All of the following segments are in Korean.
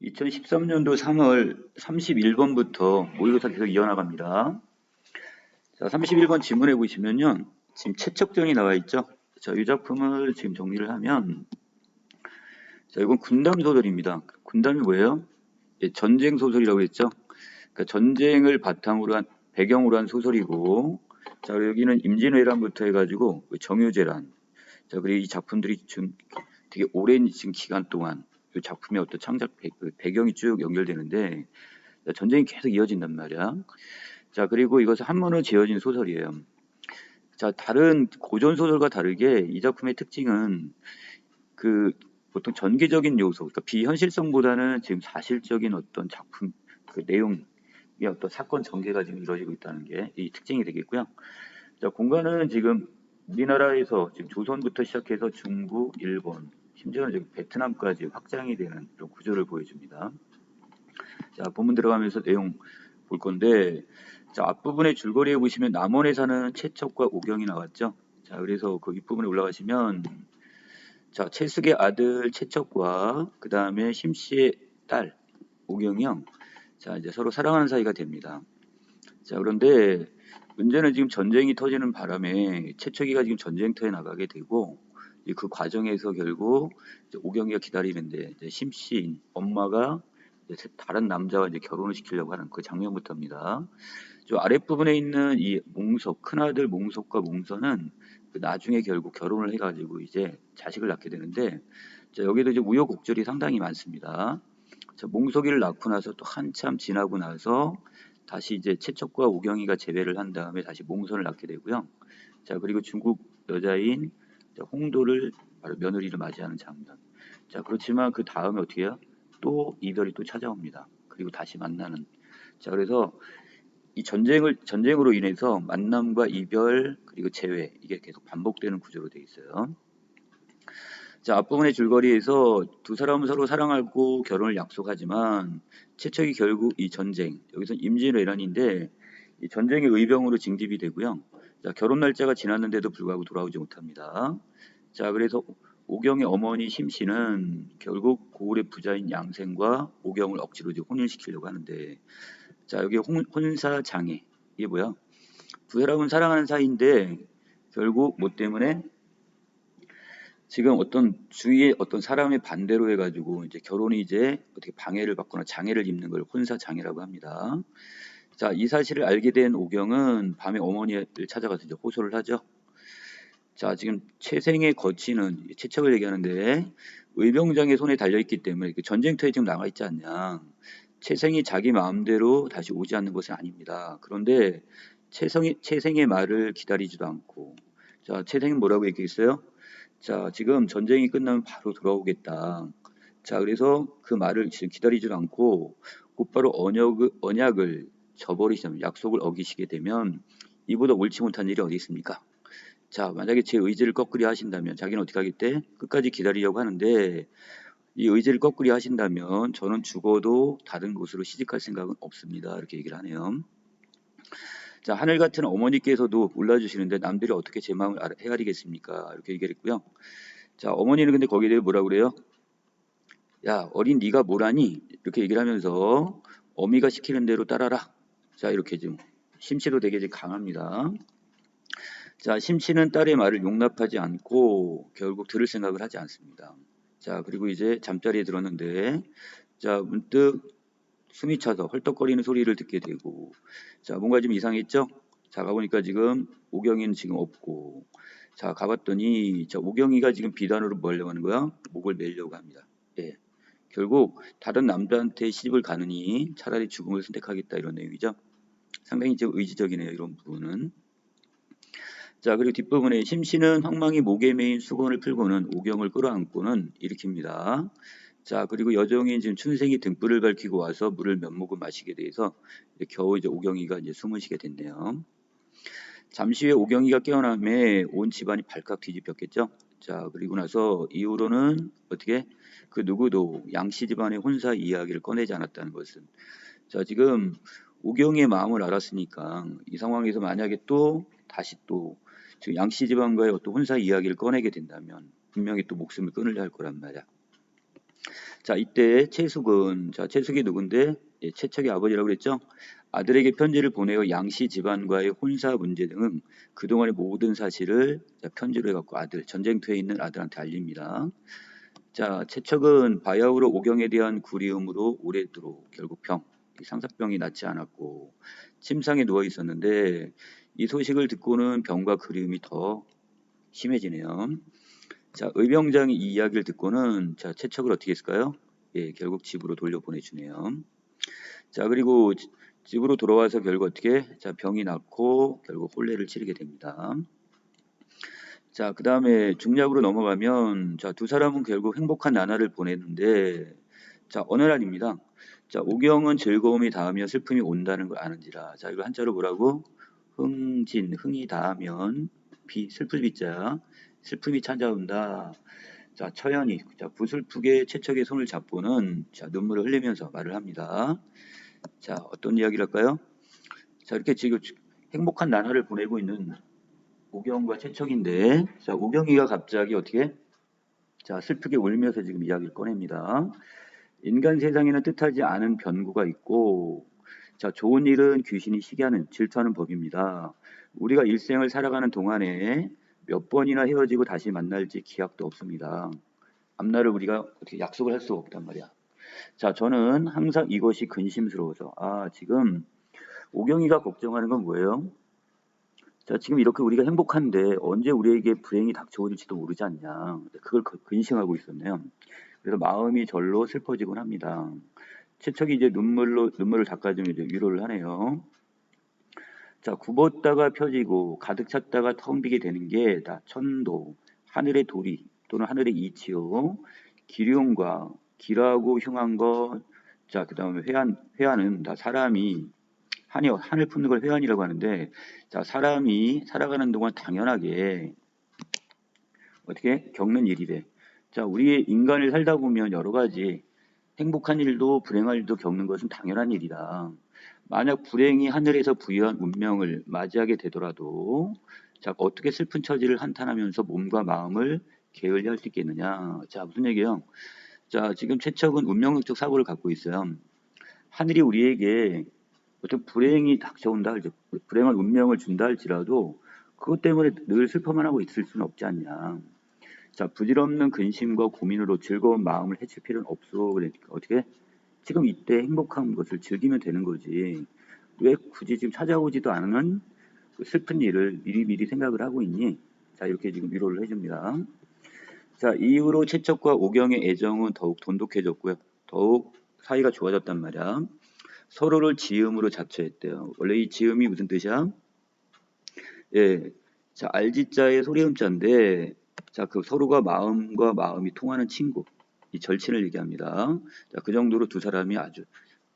2013년도 3월 31번부터 모의고사 계속 이어나갑니다. 자, 31번 지문해 보시면요. 지금 채척전이 나와 있죠. 자, 이 작품을 지금 정리를 하면, 자, 이건 군담 소설입니다. 군담이 뭐예요? 예, 전쟁 소설이라고 했죠. 그러니까 전쟁을 바탕으로 한, 배경으로 한 소설이고, 자, 그리고 여기는 임진왜란부터 해가지고 정유재란. 자, 그리고 이 작품들이 지금 되게 오랜 지금 기간 동안 이 작품의 어떤 창작 배경이 쭉 연결되는데, 전쟁이 계속 이어진단 말이야. 자, 그리고 이것은 한문으로 지어진 소설이에요. 자, 다른 고전 소설과 다르게 이 작품의 특징은 그 보통 전개적인 요소, 그러니까 비현실성보다는 지금 사실적인 어떤 작품 그 내용의 어떤 사건 전개가 지금 이루어지고 있다는 게 이 특징이 되겠고요. 자, 공간은 지금 우리나라에서 지금 조선부터 시작해서 중국, 일본, 심지어는 지금 베트남까지 확장이 되는 그런 구조를 보여줍니다. 자, 본문 들어가면서 내용 볼 건데, 자, 앞부분에 줄거리에 보시면 남원에 사는 채척과 오경이 나왔죠. 자, 그래서 그 윗부분에 올라가시면, 자, 채숙의 아들 채척과 그 다음에 심씨의 딸 오경이요. 자, 이제 서로 사랑하는 사이가 됩니다. 자, 그런데 문제는 지금 전쟁이 터지는 바람에 채척이가 지금 전쟁터에 나가게 되고, 그 과정에서 결국 오경이가 기다리는데 심씨인 엄마가 다른 남자와 이제 결혼을 시키려고 하는 그 장면부터입니다. 저 아랫부분에 있는 이 몽석, 큰아들 몽석과 몽선은 그 나중에 결국 결혼을 해가지고 이제 자식을 낳게 되는데, 자, 여기도 이제 우여곡절이 상당히 많습니다. 자, 몽석이를 낳고 나서 또 한참 지나고 나서 다시 이제 채척과 오경이가 재배를 한 다음에 다시 몽선을 낳게 되고요. 자, 그리고 중국 여자인 홍도를 바로 며느리를 맞이하는 장면. 자, 그렇지만 그 다음에 어떻게 해요? 또 이별이 또 찾아옵니다. 그리고 다시 만나는. 자, 그래서 이 전쟁으로 인해서 만남과 이별 그리고 재회 이게 계속 반복되는 구조로 되어 있어요. 자, 앞부분의 줄거리에서 두 사람은 서로 사랑하고 결혼을 약속하지만 채척이 결국 이 전쟁, 여기서 임진왜란인데 이 전쟁의 의병으로 징집이 되고요. 자, 결혼 날짜가 지났는데도 불구하고 돌아오지 못합니다. 자, 그래서 오경의 어머니 심씨는 결국 고을의 부자인 양생과 오경을 억지로 이제 혼인시키려고 하는데, 자, 여기 혼사 장애 이게 뭐야? 두 사람은 사랑하는 사이인데 결국 뭐 때문에 지금 어떤 주위의 어떤 사람의 반대로 해가지고 이제 결혼이 이제 어떻게 방해를 받거나 장애를 입는 걸 혼사 장애라고 합니다. 자, 이 사실을 알게 된 오경은 밤에 어머니를 찾아가서 이제 호소를 하죠. 자, 지금 채생의 거취는 채척을 얘기하는데 의병장의 손에 달려있기 때문에 전쟁터에 지금 나가 있지 않냐. 채생이 자기 마음대로 다시 오지 않는 것은 아닙니다. 그런데 채생의 말을 기다리지도 않고, 자, 채생이 뭐라고 얘기했어요? 자, 지금 전쟁이 끝나면 바로 돌아오겠다. 자, 그래서 그 말을 지금 기다리지도 않고 곧바로 언약을 저버리시면 약속을 어기시게 되면 이보다 옳지 못한 일이 어디 있습니까? 자, 만약에 제 의지를 거꾸리 하신다면 자기는 어떻게 하겠대? 끝까지 기다리려고 하는데 이 의지를 거꾸리 하신다면 저는 죽어도 다른 곳으로 시집갈 생각은 없습니다. 이렇게 얘기를 하네요. 자, 하늘 같은 어머니께서도 몰라주시는데 남들이 어떻게 제 마음을 헤아리겠습니까? 이렇게 얘기를 했고요. 자, 어머니는 근데 거기에 대해 뭐라고 그래요? 야, 어린 네가 뭐라니? 이렇게 얘기를 하면서 어미가 시키는 대로 따라라. 자, 이렇게 좀 심씨도 되게 이제 강합니다. 자, 심씨는 딸의 말을 용납하지 않고 결국 들을 생각을 하지 않습니다. 자, 그리고 이제 잠자리에 들었는데, 자, 문득 숨이 차서 헐떡거리는 소리를 듣게 되고, 자, 뭔가 좀 이상했죠? 자, 가보니까 지금 오경이는 지금 없고, 자, 가봤더니, 자, 오경이가 지금 비단으로 뭐 하려고 하는 거야? 목을 매려고 합니다. 예. 결국, 다른 남자한테 시집을 가느니 차라리 죽음을 선택하겠다 이런 내용이죠. 상당히 좀 의지적이네요, 이런 부분은. 자, 그리고 뒷부분에 심씨는 황망히 목에 매인 수건을 풀고는 오경을 끌어안고는 일으킵니다. 자, 그리고 여종이 지금 춘생이 등불을 밝히고 와서 물을 몇 모금 마시게 돼서 겨우 이제 오경이가 이제 숨을 쉬게 됐네요. 잠시 후에 오경이가 깨어남에 온 집안이 발칵 뒤집혔겠죠. 자, 그리고 나서 이후로는 어떻게 그 누구도 양씨 집안의 혼사 이야기를 꺼내지 않았다는 것은, 자, 지금 오경이의 마음을 알았으니까 이 상황에서 만약에 또 다시 또 지금 양씨 집안과의 어떤 혼사 이야기를 꺼내게 된다면 분명히 또 목숨을 끊으려 할 거란 말이야. 자, 이때 채숙은, 자, 채숙이 누군데? 예, 채척의 아버지라고 그랬죠? 아들에게 편지를 보내어 양씨 집안과의 혼사 문제 등 그동안의 모든 사실을 자, 편지로 해갖고 아들, 전쟁터에 있는 아들한테 알립니다. 자, 채척은 바야흐로 오경에 대한 그리움으로 오래도록 결국 이 상사병이 낫지 않았고 침상에 누워 있었는데 이 소식을 듣고는 병과 그리움이 더 심해지네요. 자, 의병장이 이 이야기를 듣고는 자, 채척을 어떻게 했을까요? 예, 결국 집으로 돌려보내주네요. 자, 그리고 집으로 돌아와서 결국 어떻게? 자, 병이 낫고 결국 혼례를 치르게 됩니다. 자, 그 다음에 중략으로 넘어가면 자, 두 사람은 결국 행복한 나날을 보냈는데 자, 어느 날입니다. 자, 오경은 즐거움이 닿으며 슬픔이 온다는 걸 아는지라. 자, 이거 한자로 뭐라고? 흥진, 흥이 닿으면 슬플 비자, 슬픔이 찾아온다. 자, 처연이 자, 부슬프게 채척의 손을 잡고는 자, 눈물을 흘리면서 말을 합니다. 자, 어떤 이야기를 할까요? 자, 이렇게 지금 행복한 나날을 보내고 있는 오경과 채척인데, 자, 오경이가 갑자기 어떻게? 자, 슬프게 울면서 지금 이야기를 꺼냅니다. 인간 세상에는 뜻하지 않은 변고가 있고, 자, 좋은 일은 귀신이 시기하는, 질투하는 법입니다. 우리가 일생을 살아가는 동안에 몇 번이나 헤어지고 다시 만날지 기약도 없습니다. 앞날을 우리가 어떻게 약속을 할 수가 없단 말이야. 자, 저는 항상 이것이 근심스러워서, 지금 오경이가 걱정하는 건 뭐예요? 자, 지금 이렇게 우리가 행복한데 언제 우리에게 불행이 닥쳐올지도 모르지 않냐. 그걸 근심하고 있었네요. 그래서 마음이 절로 슬퍼지곤 합니다. 채척이 이제 눈물을 닦아주며 이제 위로를 하네요. 자, 굽었다가 펴지고 가득 찼다가 텅 비게 되는 게 다 천도, 하늘의 도리 또는 하늘의 이치요. 기륭과 기라고 흉한 것, 자, 그 다음에 회한은 다 사람이 하늘 품는 걸 회한이라고 하는데, 자, 사람이 살아가는 동안 당연하게 어떻게 겪는 일이래. 자, 우리 인간을 살다 보면 여러 가지 행복한 일도 불행한 일도 겪는 것은 당연한 일이다. 만약 불행이 하늘에서 부여한 운명을 맞이하게 되더라도 자, 어떻게 슬픈 처지를 한탄하면서 몸과 마음을 게을리 할 수 있겠느냐. 자, 무슨 얘기예요? 자, 지금 채척은 운명론적 사고를 갖고 있어요. 하늘이 우리에게 어떤 불행이 닥쳐온다, 불행한 운명을 준다 할지라도 그것 때문에 늘 슬퍼만 하고 있을 수는 없지 않냐. 자, 부질없는 근심과 고민으로 즐거운 마음을 해칠 필요는 없어. 그러니까 어떻게? 지금 이때 행복한 것을 즐기면 되는 거지. 왜 굳이 지금 찾아오지도 않은 그 슬픈 일을 미리미리 생각을 하고 있니? 자, 이렇게 지금 위로를 해줍니다. 자, 이후로 채척과 오경의 애정은 더욱 돈독해졌고요. 더욱 사이가 좋아졌단 말이야. 서로를 지음으로 자처했대요. 원래 이 지음이 무슨 뜻이야? 예, 자, 알지자의 소리음자인데, 자, 그 서로가 마음과 마음이 통하는 친구, 이 절친을 얘기합니다. 자, 그 정도로 두 사람이 아주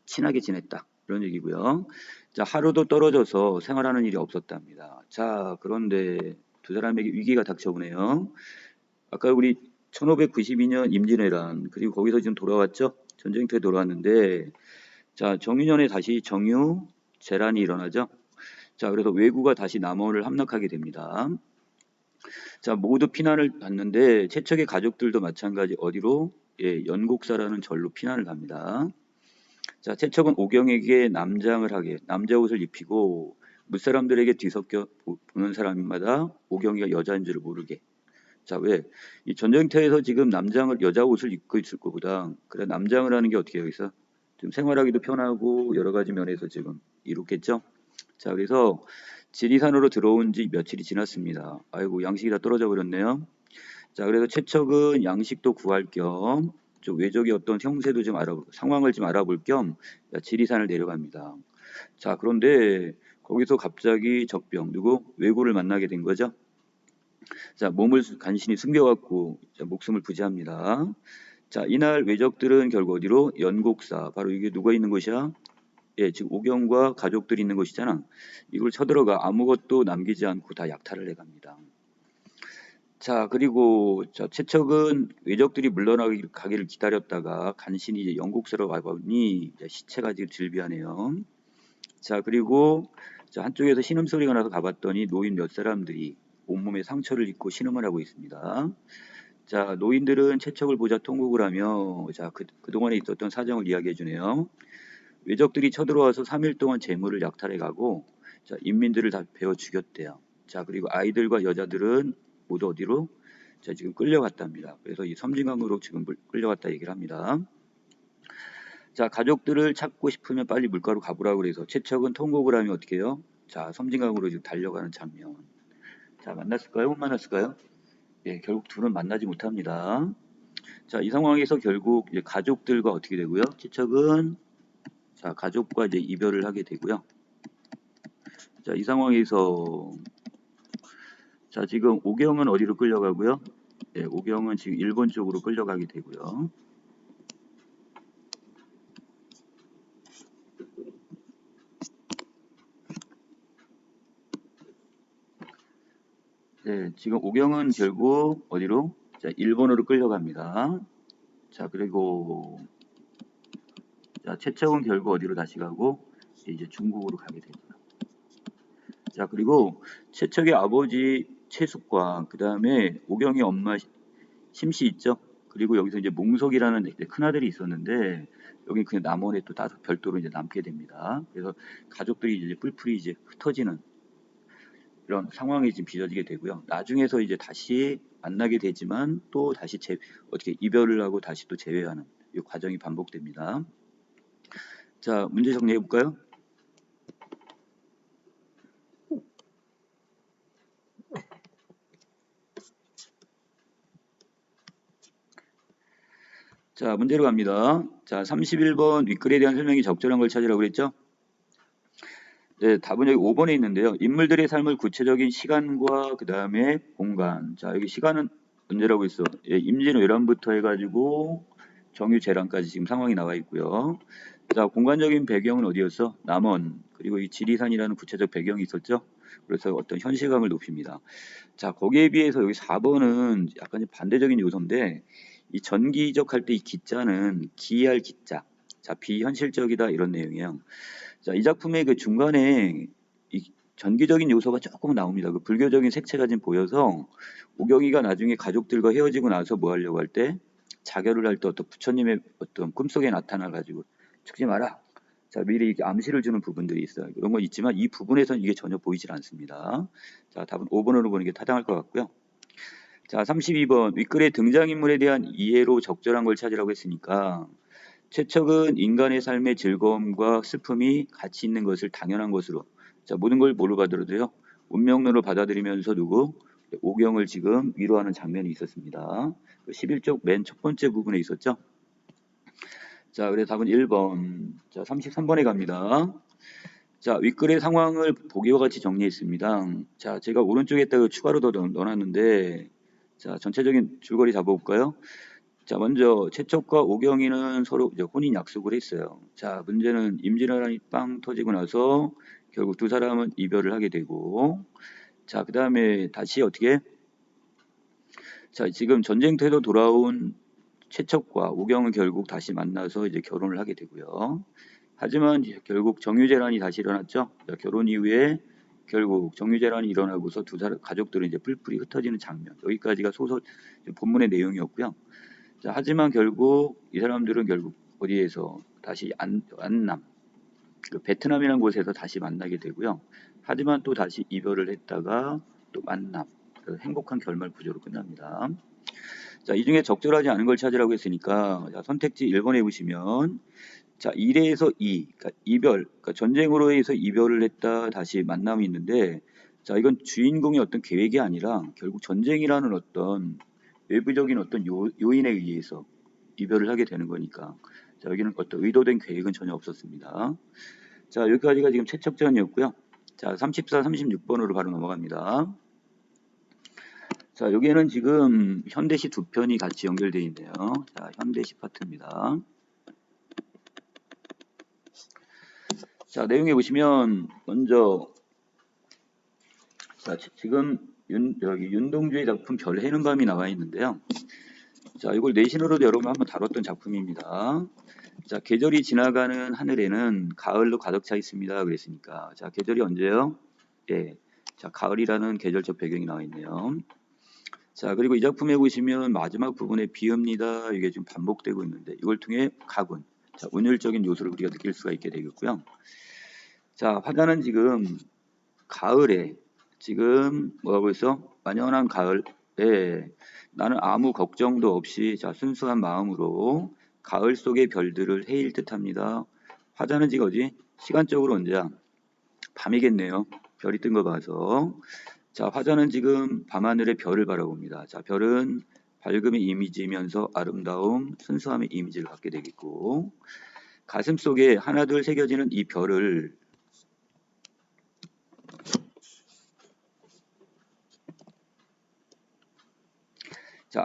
친하게 지냈다. 그런 얘기고요. 자, 하루도 떨어져서 생활하는 일이 없었답니다. 자, 그런데 두 사람에게 위기가 닥쳐오네요. 아까 우리 1592년 임진왜란, 그리고 거기서 지금 돌아왔죠? 전쟁터에 돌아왔는데, 자, 정유년에 다시 정유 재란이 일어나죠. 자, 그래서 왜구가 다시 남원을 함락하게 됩니다. 자, 모두 피난을 갔는데 채척의 가족들도 마찬가지 어디로? 예, 연곡사라는 절로 피난을 갑니다. 자, 채척은 오경에게 남장을 하게 남자 옷을 입히고 무사람들에게 뒤섞여 보는 사람마다 오경이가 여자인 줄 모르게. 자, 왜? 이 전쟁터에서 지금 남장을 여자 옷을 입고 있을 것보다 그래 남장을 하는 게 어떻게 여기서 좀 생활하기도 편하고 여러 가지 면에서 지금 이롭겠죠? 자, 그래서 지리산으로 들어온 지 며칠이 지났습니다. 아이고, 양식이 다 떨어져 버렸네요. 자, 그래서 채척은 양식도 구할 겸 좀 외적의 어떤 형세도 좀 상황을 좀 알아볼 겸 지리산을 내려갑니다. 자, 그런데 거기서 갑자기 적병, 누구? 왜구를 만나게 된 거죠. 자, 몸을 간신히 숨겨갖고 목숨을 부지합니다. 자, 이날 왜적들은 결국 어디로? 연곡사, 바로 이게 누가 있는 곳이야? 예, 지금 오경과 가족들이 있는 곳이잖아. 이걸 쳐들어가 아무것도 남기지 않고 다 약탈을 해갑니다. 자, 그리고 채척은 왜적들이 물러나기를 기다렸다가 간신히 이제 영국사로 와보니 시체가 지금 질비하네요. 자, 그리고 한쪽에서 신음소리가 나서 가봤더니 노인 몇 사람들이 온몸에 상처를 입고 신음을 하고 있습니다. 자, 노인들은 채척을 보자 통곡을 하며, 자, 그동안에 있었던 사정을 이야기해 주네요. 외적들이 쳐들어와서 3일 동안 재물을 약탈해 가고, 자, 인민들을 다 베어 죽였대요. 자, 그리고 아이들과 여자들은 모두 어디로? 자, 지금 끌려갔답니다. 그래서 이 섬진강으로 지금 끌려갔다 얘기를 합니다. 자, 가족들을 찾고 싶으면 빨리 물가로 가보라고 그래서 채척은 통곡을 하면 어떻게 해요? 자, 섬진강으로 지금 달려가는 장면. 자, 만났을까요? 못 만났을까요? 예, 결국 둘은 만나지 못합니다. 자, 이 상황에서 결국 이제 가족들과 어떻게 되고요? 채척은 자, 가족과 이제 이별을 하게 되고요. 자, 이 상황에서 자, 지금 오경은 어디로 끌려가고요? 예, 오경은 지금 일본 쪽으로 끌려가게 되고요. 네, 지금 오경은 결국 어디로? 자, 일본으로 끌려갑니다. 자, 그리고 자, 채척은 결국 어디로 다시 가고 이제 중국으로 가게 되고요. 자, 그리고 채척의 아버지 채숙과 그 다음에 오경의 엄마 심씨 있죠? 그리고 여기서 이제 몽석이라는 큰아들이 있었는데 여기 그냥 남원에 또 따로 별도로 이제 남게 됩니다. 그래서 가족들이 이제 뿔뿔이 이제 흩어지는 이런 상황이 지금 빚어지게 되고요. 나중에서 이제 다시 만나게 되지만 또 다시 어떻게 이별을 하고 다시 또 재회하는 이 과정이 반복됩니다. 자, 문제 정리해 볼까요? 자, 문제로 갑니다. 자, 31번 윗글에 대한 설명이 적절한 걸 찾으라고 그랬죠? 네, 답은 여기 5번에 있는데요. 인물들의 삶을 구체적인 시간과 그 다음에 공간. 자, 여기 시간은 문제라고 있어. 예, 임진왜란부터 해가지고 정유재란까지 지금 상황이 나와 있고요. 자, 공간적인 배경은 어디였어? 남원. 그리고 이 지리산이라는 구체적 배경이 있었죠. 그래서 어떤 현실감을 높입니다. 자, 거기에 비해서 여기 4번은 약간 반대적인 요소인데 이 전기적 할 때 이 기자는 기할 기자. 자, 비현실적이다 이런 내용이에요. 자, 이 작품의 그 중간에 이 전기적인 요소가 조금 나옵니다. 그 불교적인 색채가 좀 보여서 오경이가 나중에 가족들과 헤어지고 나서 뭐 하려고 할 때 자결을 할 때 어떤 부처님의 어떤 꿈속에 나타나 가지고 죽지 마라. 자, 미리 이렇게 암시를 주는 부분들이 있어요. 그런 건 있지만 이 부분에서는 이게 전혀 보이질 않습니다. 자, 답은 5번으로 보는 게 타당할 것 같고요. 자, 32번 윗글의 등장인물에 대한 이해로 적절한 걸 찾으라고 했으니까 채척은 인간의 삶의 즐거움과 슬픔이 같이 있는 것을 당연한 것으로 자, 모든 걸 뭐로 받아들여요? 운명론으로 받아들이면서 누구? 오경을 지금 위로하는 장면이 있었습니다. 11쪽 맨 첫 번째 부분에 있었죠? 자, 그래서 답은 1번. 자, 33번에 갑니다. 자, 윗글의 상황을 보기와 같이 정리했습니다. 자, 제가 오른쪽에다가 추가로 더 넣어놨는데 자, 전체적인 줄거리 잡아볼까요? 자, 먼저 채척과 오경이는 서로 이제 혼인 약속을 했어요. 자, 문제는 임진왜란이 빵 터지고 나서 결국 두 사람은 이별을 하게 되고, 자, 그 다음에 다시 어떻게? 자, 지금 전쟁터에서 돌아온 채척과 오경은 결국 다시 만나서 이제 결혼을 하게 되고요. 하지만 결국 정유재란이 다시 일어났죠. 자, 결혼 이후에 결국 정유재란이 일어나고서 두 사람 가족들은 이제 뿔뿔이 흩어지는 장면. 여기까지가 소설 본문의 내용이었고요. 자, 하지만 결국 이 사람들은 결국 어디에서 다시 안남, 그 베트남이라는 곳에서 다시 만나게 되고요. 하지만 또 다시 이별을 했다가 또 만남, 그 행복한 결말 구조로 끝납니다. 자, 이 중에 적절하지 않은 걸 찾으라고 했으니까 자, 선택지 1번에 보시면 자, 1에서 2, 그러니까 이별, 그러니까 전쟁으로 해서 이별을 했다 다시 만남이 있는데 자, 이건 주인공의 어떤 계획이 아니라 결국 전쟁이라는 어떤 외부적인 어떤 요인에 의해서 이별을 하게 되는 거니까 자, 여기는 어떤 의도된 계획은 전혀 없었습니다. 자, 여기까지가 지금 채척전이었고요. 자, 34, 36번으로 바로 넘어갑니다. 자, 여기에는 지금 현대시 두 편이 같이 연결되어 있네요. 자, 현대시 파트입니다. 자, 내용에 보시면 먼저 자, 지금 여기 윤동주의 작품 별 해는 밤이 나와 있는데요. 자, 이걸 내신으로도 여러분 한번 다뤘던 작품입니다. 자, 계절이 지나가는 하늘에는 가을로 가득 차 있습니다. 그랬으니까. 자, 계절이 언제요? 예. 자, 가을이라는 계절적 배경이 나와 있네요. 자, 그리고 이 작품에 보시면 마지막 부분에 비읍니다. 이게 지금 반복되고 있는데 이걸 통해 가군, 자, 운율적인 요소를 우리가 느낄 수가 있게 되겠고요. 자, 화자는 지금 가을에 지금 뭐라고 했어? 완연한 가을에 나는 아무 걱정도 없이 자 순수한 마음으로 가을 속의 별들을 헤일 듯합니다. 화자는 지금 어디? 시간적으로 언제야? 밤이겠네요. 별이 뜬 거 봐서. 자, 화자는 지금 밤하늘의 별을 바라봅니다. 자, 별은 밝음의 이미지면서 아름다움, 순수함의 이미지를 갖게 되겠고, 가슴 속에 하나둘 새겨지는 이 별을 자,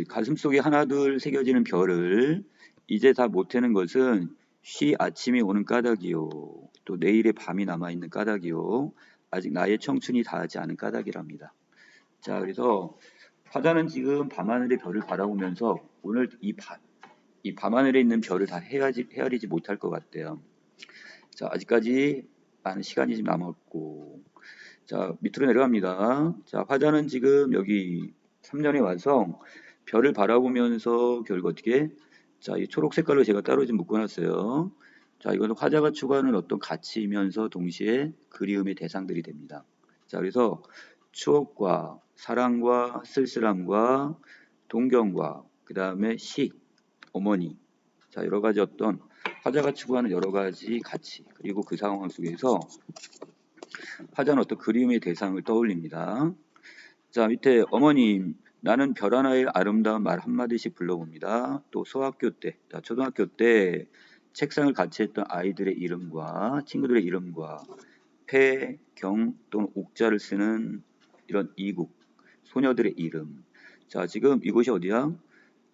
가슴 속에 하나둘 새겨지는 별을 이제 다 못하는 것은 쉬 아침이 오는 까닭이요. 또 내일의 밤이 남아있는 까닭이요. 아직 나의 청춘이 다하지 않은 까닭이랍니다. 자, 그래서 화자는 지금 밤하늘의 별을 바라보면서 오늘 이 밤하늘에 있는 별을 다 헤아리지 못할 것 같대요. 자, 아직까지 많은 시간이 좀 남았고, 자, 밑으로 내려갑니다. 자, 화자는 지금 여기 3년에 와서 별을 바라보면서 결국 어떻게, 자, 이 초록 색깔로 제가 따로 좀 묶어놨어요. 자, 이거는 화자가 추구하는 어떤 가치이면서 동시에 그리움의 대상들이 됩니다. 자, 그래서 추억과 사랑과 쓸쓸함과 동경과 그 다음에 시, 어머니, 자, 여러 가지 어떤 화자가 추구하는 여러 가지 가치, 그리고 그 상황 속에서 화자는 어떤 그리움의 대상을 떠올립니다. 자, 밑에 어머님, 나는 별 하나의 아름다운 말 한마디씩 불러봅니다. 또 소학교 때, 자, 초등학교 때 책상을 같이 했던 아이들의 이름과 친구들의 이름과 폐, 경 또는 옥자를 쓰는 이런 이국, 소녀들의 이름. 자, 지금 이곳이 어디야?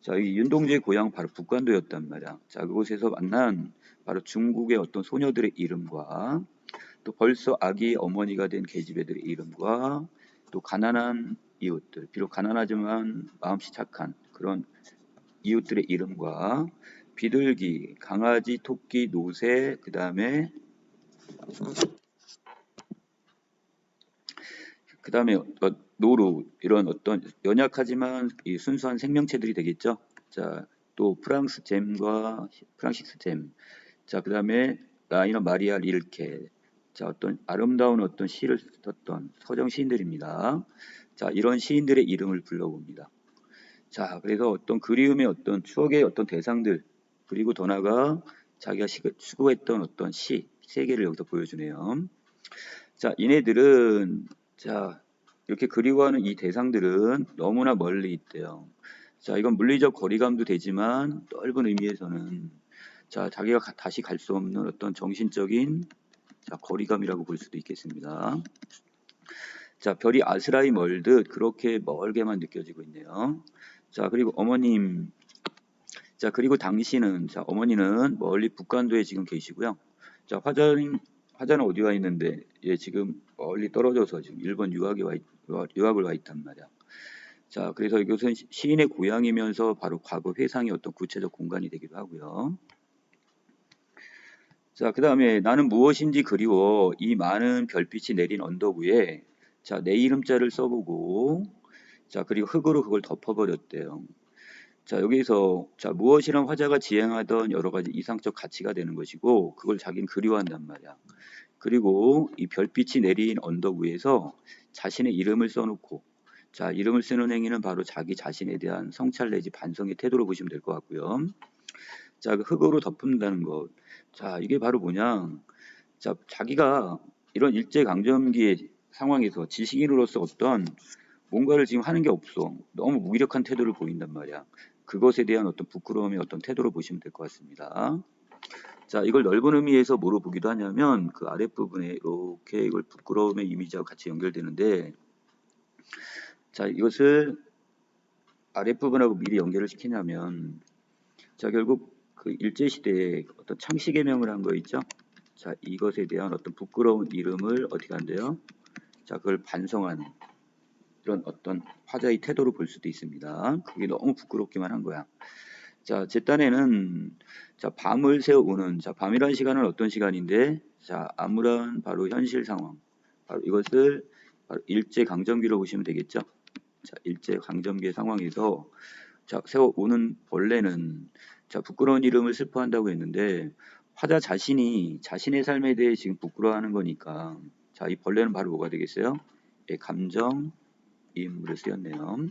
자, 이 윤동주의 고향 바로 북간도였단 말이야. 자, 그곳에서 만난 바로 중국의 어떤 소녀들의 이름과 또 벌써 아기 어머니가 된 계집애들의 이름과 또 가난한 이웃들, 비록 가난하지만 마음씨 착한 그런 이웃들의 이름과 비둘기, 강아지, 토끼, 노새, 그 다음에 노루, 이런 어떤 연약하지만 이 순수한 생명체들이 되겠죠. 자, 또 프랑시스 잼, 자, 그 다음에 라이너 마리아 릴케, 자, 어떤 아름다운 어떤 시를 썼던 서정 시인들입니다. 자, 이런 시인들의 이름을 불러봅니다. 자, 그래서 어떤 그리움의 어떤 추억의 어떤 대상들, 그리고 더 나아가 자기가 추구했던 어떤 세계를 여기서 보여주네요. 자, 이네들은, 자, 이렇게 그리워하는 이 대상들은 너무나 멀리 있대요. 자, 이건 물리적 거리감도 되지만 넓은 의미에서는 자, 자기가 다시 갈 수 없는 어떤 정신적인 자, 거리감이라고 볼 수도 있겠습니다. 자, 별이 아스라이 멀듯 그렇게 멀게만 느껴지고 있네요. 자, 그리고 어머님, 자, 그리고 당신은, 자, 어머니는 멀리 북간도에 지금 계시고요. 자, 화자는 어디 와 있는데, 예, 지금 멀리 떨어져서 지금 일본 유학을 와 있단 말이야. 자, 그래서 이것은 시인의 고향이면서 바로 과거 회상의 어떤 구체적 공간이 되기도 하고요. 자, 그 다음에 나는 무엇인지 그리워 이 많은 별빛이 내린 언덕 위에 자, 내 이름자를 써보고 자, 그리고 흙으로 그걸 덮어버렸대요. 자, 여기서 자, 무엇이란 화자가 지향하던 여러 가지 이상적 가치가 되는 것이고 그걸 자기는 그리워한단 말이야. 그리고 이 별빛이 내린 언덕 위에서 자신의 이름을 써놓고 자, 이름을 쓰는 행위는 바로 자기 자신에 대한 성찰 내지 반성의 태도로 보시면 될 것 같고요. 자, 그 흙으로 덮는다는 것. 자, 이게 바로 뭐냐? 자, 자기가 이런 일제강점기의 상황에서 지식인으로서 어떤 뭔가를 지금 하는 게 없어. 너무 무기력한 태도를 보인단 말이야. 그것에 대한 어떤 부끄러움의 어떤 태도로 보시면 될 것 같습니다. 자, 이걸 넓은 의미에서 뭐로 보기도 하냐면 그 아랫부분에 이렇게 이걸 부끄러움의 이미지와 같이 연결되는데 자, 이것을 아랫부분하고 미리 연결을 시키냐면 자, 결국 그 일제시대에 어떤 창씨개명을 한 거 있죠? 자, 이것에 대한 어떤 부끄러운 이름을 어떻게 한대요? 자, 그걸 반성하는 이런 어떤 화자의 태도로 볼 수도 있습니다. 그게 너무 부끄럽기만 한 거야. 자, 제 딴에는 자, 밤을 새우는 자, 밤이라는 시간은 어떤 시간인데 자, 암울한 바로 현실 상황. 바로 이것을 바로 일제 강점기로 보시면 되겠죠. 자, 일제 강점기 상황에서 자, 세워오는 벌레는 자, 부끄러운 이름을 슬퍼한다고 했는데 화자 자신이 자신의 삶에 대해 지금 부끄러워하는 거니까 자, 이 벌레는 바로 뭐가 되겠어요? 예, 감정 인물을 쓰였네요.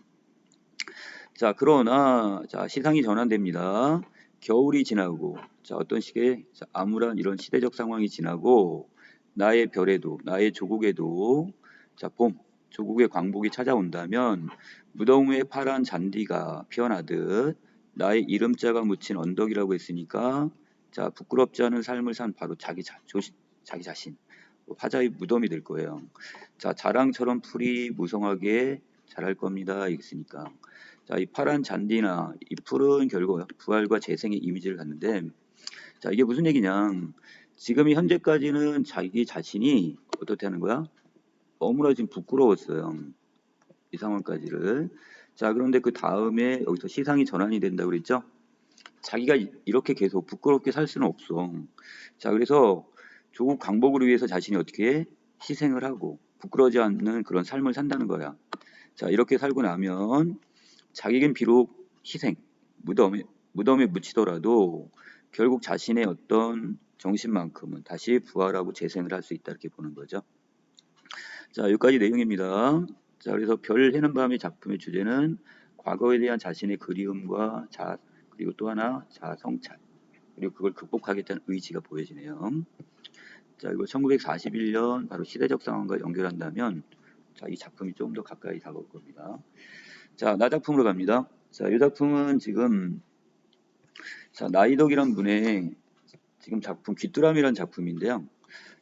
자, 그러나 자, 시상이 전환됩니다. 겨울이 지나고 자, 어떤 식의 자, 암울한 이런 시대적 상황이 지나고 나의 별에도 나의 조국에도 자, 봄 조국의 광복이 찾아온다면 무더운 후에 파란 잔디가 피어나듯 나의 이름자가 묻힌 언덕이라고 했으니까 자, 부끄럽지 않은 삶을 산 바로 자기 자신 화자의 무덤이 될 거예요. 자, 자랑처럼 풀이 무성하게 자랄 겁니다. 이랬으니까 자, 이 파란 잔디나 이 풀은 결국 부활과 재생의 이미지를 갖는데 자, 이게 무슨 얘기냐? 지금 현재까지는 자기 자신이 어떻게 하는 거야? 너무나 지금 부끄러웠어요. 이 상황까지를. 자, 그런데 그 다음에 여기서 시상이 전환이 된다고 그랬죠? 자기가 이렇게 계속 부끄럽게 살 수는 없어. 자, 그래서 조국 강복을 위해서 자신이 어떻게 희생을 하고 부끄러워하지 않는 그런 삶을 산다는 거야. 자, 이렇게 살고 나면 자기는 비록 희생, 무덤에 묻히더라도 결국 자신의 어떤 정신만큼은 다시 부활하고 재생을 할 수 있다 이렇게 보는 거죠. 자, 여기까지 내용입니다. 자, 그래서 별 해는 밤의 작품의 주제는 과거에 대한 자신의 그리움과 그리고 또 하나 자성찰, 그리고 그걸 극복하겠다는 의지가 보여지네요. 자, 이거 1941년 바로 시대적 상황과 연결한다면 자, 이 작품이 좀 더 가까이 다가올 겁니다. 자, 나 작품으로 갑니다. 자, 이 작품은 지금 자, 나이덕이란 분의 지금 작품 귀뚜라미란 작품인데요.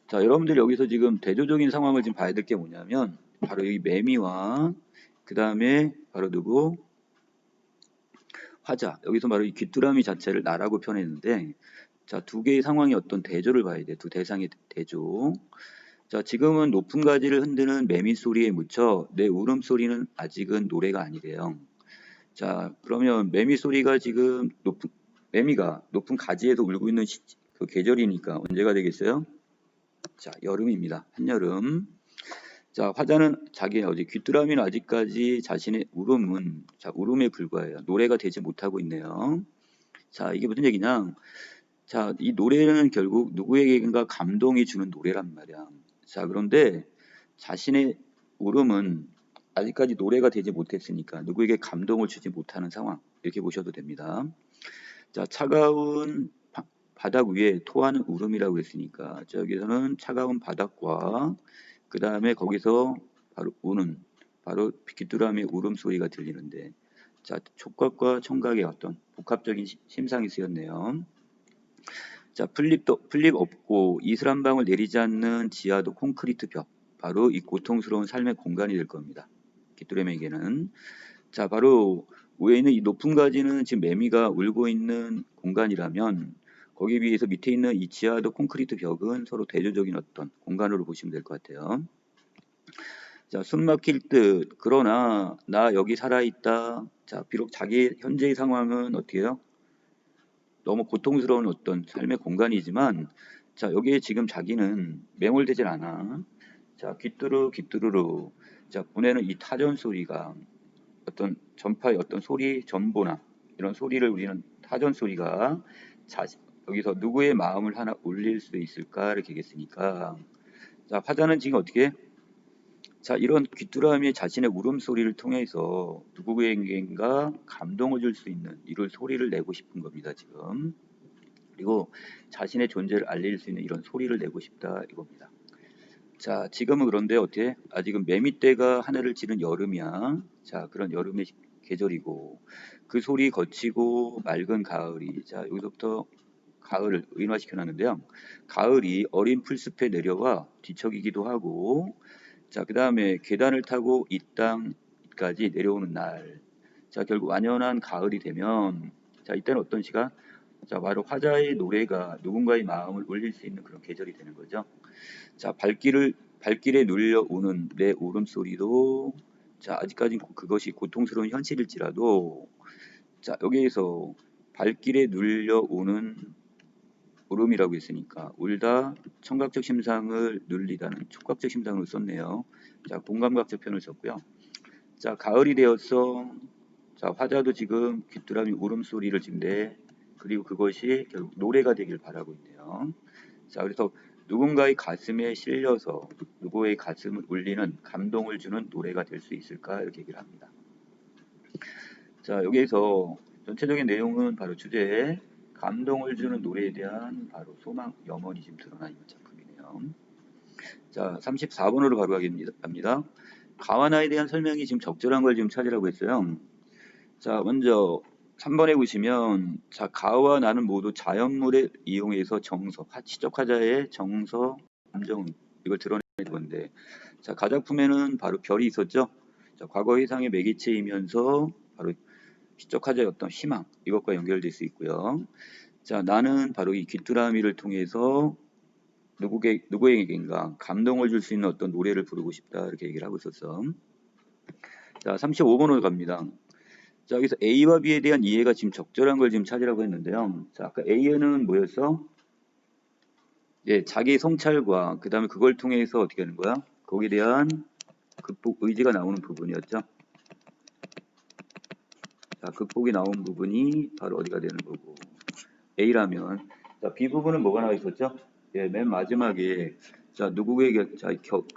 자, 여러분들 여기서 지금 대조적인 상황을 지금 봐야 될 게 뭐냐면 바로 이 매미와 그 다음에 바로 누구? 화자. 여기서 바로 이 귀뚜라미 자체를 나라고 표현했는데 자, 두 개의 상황이 어떤 대조를 봐야 돼. 두 대상의 대조. 자, 지금은 높은 가지를 흔드는 매미 소리에 묻혀 내 울음소리는 아직은 노래가 아니래요. 자, 그러면 매미 소리가 지금 매미가 높은 가지에서 울고 있는 그 계절이니까 언제가 되겠어요? 자, 여름입니다. 한여름. 자, 화자는 자기의 어제 귀뚜라미는 아직까지 자신의 울음은 자, 울음에 불과해요. 노래가 되지 못하고 있네요. 자, 이게 무슨 얘기냐? 자, 이 노래는 결국 누구에게인가 감동이 주는 노래란 말이야. 자, 그런데 자신의 울음은 아직까지 노래가 되지 못했으니까 누구에게 감동을 주지 못하는 상황 이렇게 보셔도 됩니다. 자, 차가운 바닥 위에 토하는 울음이라고 했으니까 저기서는 차가운 바닥과 그 다음에 거기서 바로 우는 바로 귀뚜라미의 울음소리가 들리는데 자, 촉각과 청각의 어떤 복합적인 심상이 쓰였네요. 자, 플립 없고 이슬 한 방울 내리지 않는 지하도 콘크리트 벽 바로 이 고통스러운 삶의 공간이 될 겁니다. 귀뚜라미에게는 자, 바로 위에 있는 이 높은 가지는 지금 매미가 울고 있는 공간이라면 거기에 비해서 밑에 있는 이 지하도 콘크리트 벽은 서로 대조적인 어떤 공간으로 보시면 될 것 같아요. 자, 숨 막힐 듯 그러나 나 여기 살아있다. 자, 비록 자기 현재의 상황은 어떻게 해요? 너무 고통스러운 어떤 삶의 공간이지만 자, 여기에 지금 자기는 매몰되질 않아. 자, 귀뚜루루 자, 보내는 이 타전 소리가 어떤 전파의 어떤 소리 전보나 이런 소리를 우리는 타전 소리가 여기서 누구의 마음을 하나 울릴 수 있을까 이렇게 얘기했으니까 자, 화자는 지금 어떻게 자, 이런 귀뚜라미의 자신의 울음소리를 통해서 누구에겐가 감동을 줄 수 있는 이런 소리를 내고 싶은 겁니다, 지금. 그리고 자신의 존재를 알릴 수 있는 이런 소리를 내고 싶다 이겁니다. 자, 지금은 그런데 어떻게? 아직은 매미떼가 하늘을 찌른 여름이야. 자, 그런 여름의 계절이고 그 소리 거치고 맑은 가을이 자, 여기서부터 가을을 의인화시켜 놨는데요. 가을이 어린 풀숲에 내려와 뒤척이기도 하고 자, 그 다음에 계단을 타고 이 땅까지 내려오는 날. 자, 결국 완연한 가을이 되면 자, 이때는 어떤 시간? 자, 바로 화자의 노래가 누군가의 마음을 울릴 수 있는 그런 계절이 되는 거죠. 자, 발길에 눌려오는 내 울음소리도 자, 아직까지 그것이 고통스러운 현실일지라도 자, 여기에서 발길에 눌려오는 울음이라고 했으니까 울다 청각적 심상을 눌리다는 촉각적 심상을 썼네요. 자, 공감각적 표현을 썼고요. 자, 가을이 되었어. 자, 화자도 지금 귀뚜라미 울음소리를 지금 내. 그리고 그것이 결국 노래가 되길 바라고 있네요. 자, 그래서 누군가의 가슴에 실려서 누구의 가슴을 울리는 감동을 주는 노래가 될 수 있을까 이렇게 얘기를 합니다. 자, 여기에서 전체적인 내용은 바로 주제에 감동을 주는 노래에 대한 바로 소망, 염원이 지금 드러나 있는 작품이네요. 자, 34번으로 바로 가겠습니다. 가와 나에 대한 설명이 지금 적절한 걸 지금 찾으라고 했어요. 자, 먼저 3번에 보시면 자, 가와 나는 모두 자연물을 이용해서 정서, 시적 화자의 정서, 감정 이걸 드러내는 건데 자, 가작품에는 바로 별이 있었죠. 자, 과거 회상의 매개체이면서 바로 시적 화자의 어떤 희망 이것과 연결될 수 있고요. 자, 나는 바로 이 귀뚜라미를 통해서 누구에게인가 감동을 줄 수 있는 어떤 노래를 부르고 싶다 이렇게 얘기를 하고 있었어. 자, 35번으로 갑니다. 자, 여기서 A와 B에 대한 이해가 지금 적절한 걸 지금 찾으라고 했는데요. 자, 아까 A는 뭐였어? 예, 자기 성찰과 그 다음에 그걸 통해서 어떻게 하는 거야? 거기에 대한 극복 의지가 나오는 부분이었죠. 자, 극복이 나온 부분이 바로 어디가 되는 거고 A라면 자, B 부분은 뭐가 나와 있었죠? 예, 맨 마지막에 자, 누구에게 자,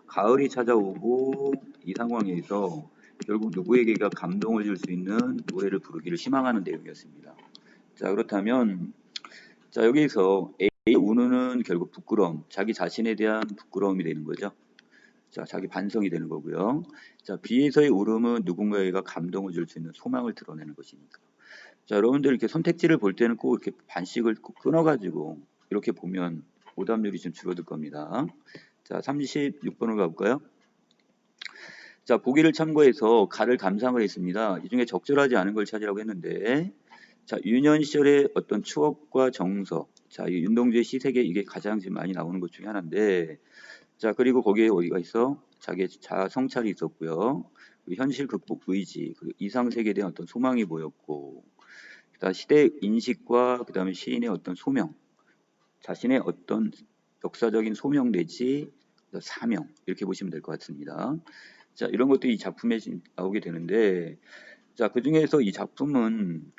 가을이 찾아오고 이 상황에서 결국 누구에게가 감동을 줄 수 있는 노래를 부르기를 희망하는 내용이었습니다. 자, 그렇다면 자, 여기서 A의 운우는 결국 부끄러움, 자기 자신에 대한 부끄러움이 되는 거죠. 자, 자기 반성이 되는 거고요. 자, B에서의 울음은 누군가에게 감동을 줄 수 있는 소망을 드러내는 것이니까. 자, 여러분들 이렇게 선택지를 볼 때는 꼭 이렇게 반씩을 꼭 끊어가지고 이렇게 보면 오답률이 좀 줄어들 겁니다. 자, 36번으로 가볼까요? 자, 보기를 참고해서 가를 감상을 했습니다. 이 중에 적절하지 않은 걸 찾으라고 했는데 자, 유년 시절의 어떤 추억과 정서. 자, 이 윤동주의 시세계 이게 가장 지금 많이 나오는 것 중에 하나인데 자, 그리고 거기에 어디가 있어? 자기의 자아 성찰이 있었고요. 그리고 현실 극복 의지, 그리고 이상 세계에 대한 어떤 소망이 보였고 그다음 시대 인식과 그다음에 시인의 어떤 소명, 자신의 어떤 역사적인 소명 내지 사명 이렇게 보시면 될 것 같습니다. 자, 이런 것들이 이 작품에 나오게 되는데 자, 그 중에서 이 작품은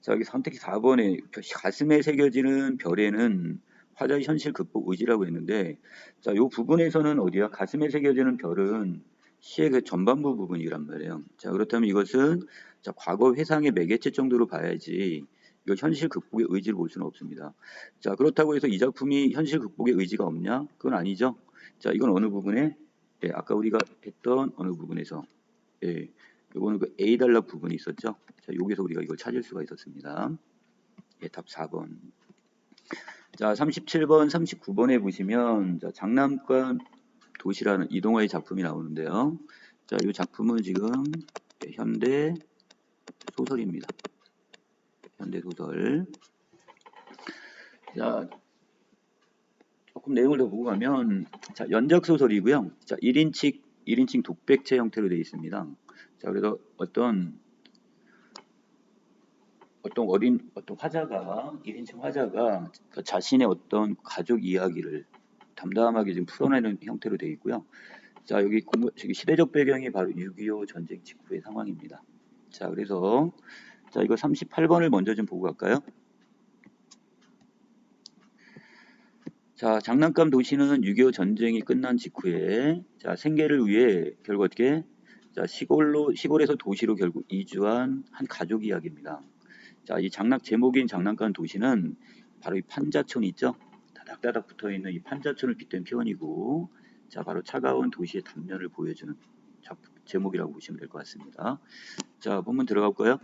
자, 여기 선택지 4번에 가슴에 새겨지는 별에는 화자의 현실 극복 의지라고 했는데 자, 이 부분에서는 어디야? 가슴에 새겨지는 별은 시의 그 전반부 부분이란 말이에요. 자, 그렇다면 이것은 자, 과거 회상의 매개체 정도로 봐야지 이거 현실 극복의 의지를 볼 수는 없습니다. 자, 그렇다고 해서 이 작품이 현실 극복의 의지가 없냐? 그건 아니죠. 자, 이건 어느 부분에? 예, 아까 우리가 했던 어느 부분에서 예, 이거는 그 A 달러 부분이 있었죠. 자, 여기서 우리가 이걸 찾을 수가 있었습니다. 예, 답 4번. 자, 37번, 39번에 보시면 자, 장난감 도시라는 이동화의 작품이 나오는데요. 자, 이 작품은 지금 현대 소설입니다. 현대 소설. 자, 조금 내용을 더 보고 가면 자, 연작 소설이고요. 자, 1인칭 독백체 형태로 되어 있습니다. 자, 그래서 어떤 화자가 1인칭 화자가 그 자신의 어떤 가족 이야기를 담담하게 지금 풀어내는 형태로 되어 있고요. 자, 여기 시대적 배경이 바로 6.25 전쟁 직후의 상황입니다. 자, 그래서 자, 이거 38번을 먼저 좀 보고 갈까요? 자, 장난감 도시는 6.25 전쟁이 끝난 직후에 자, 생계를 위해 결국 어떻게 자, 시골에서 도시로 결국 이주한 한 가족 이야기입니다. 자, 이 제목인 장난감 도시는 바로 이 판자촌이 있죠? 다닥다닥 붙어있는 이 판자촌을 빗댄 표현이고 자, 바로 차가운 도시의 단면을 보여주는 제목이라고 보시면 될 것 같습니다. 자, 본문 들어가 볼까요?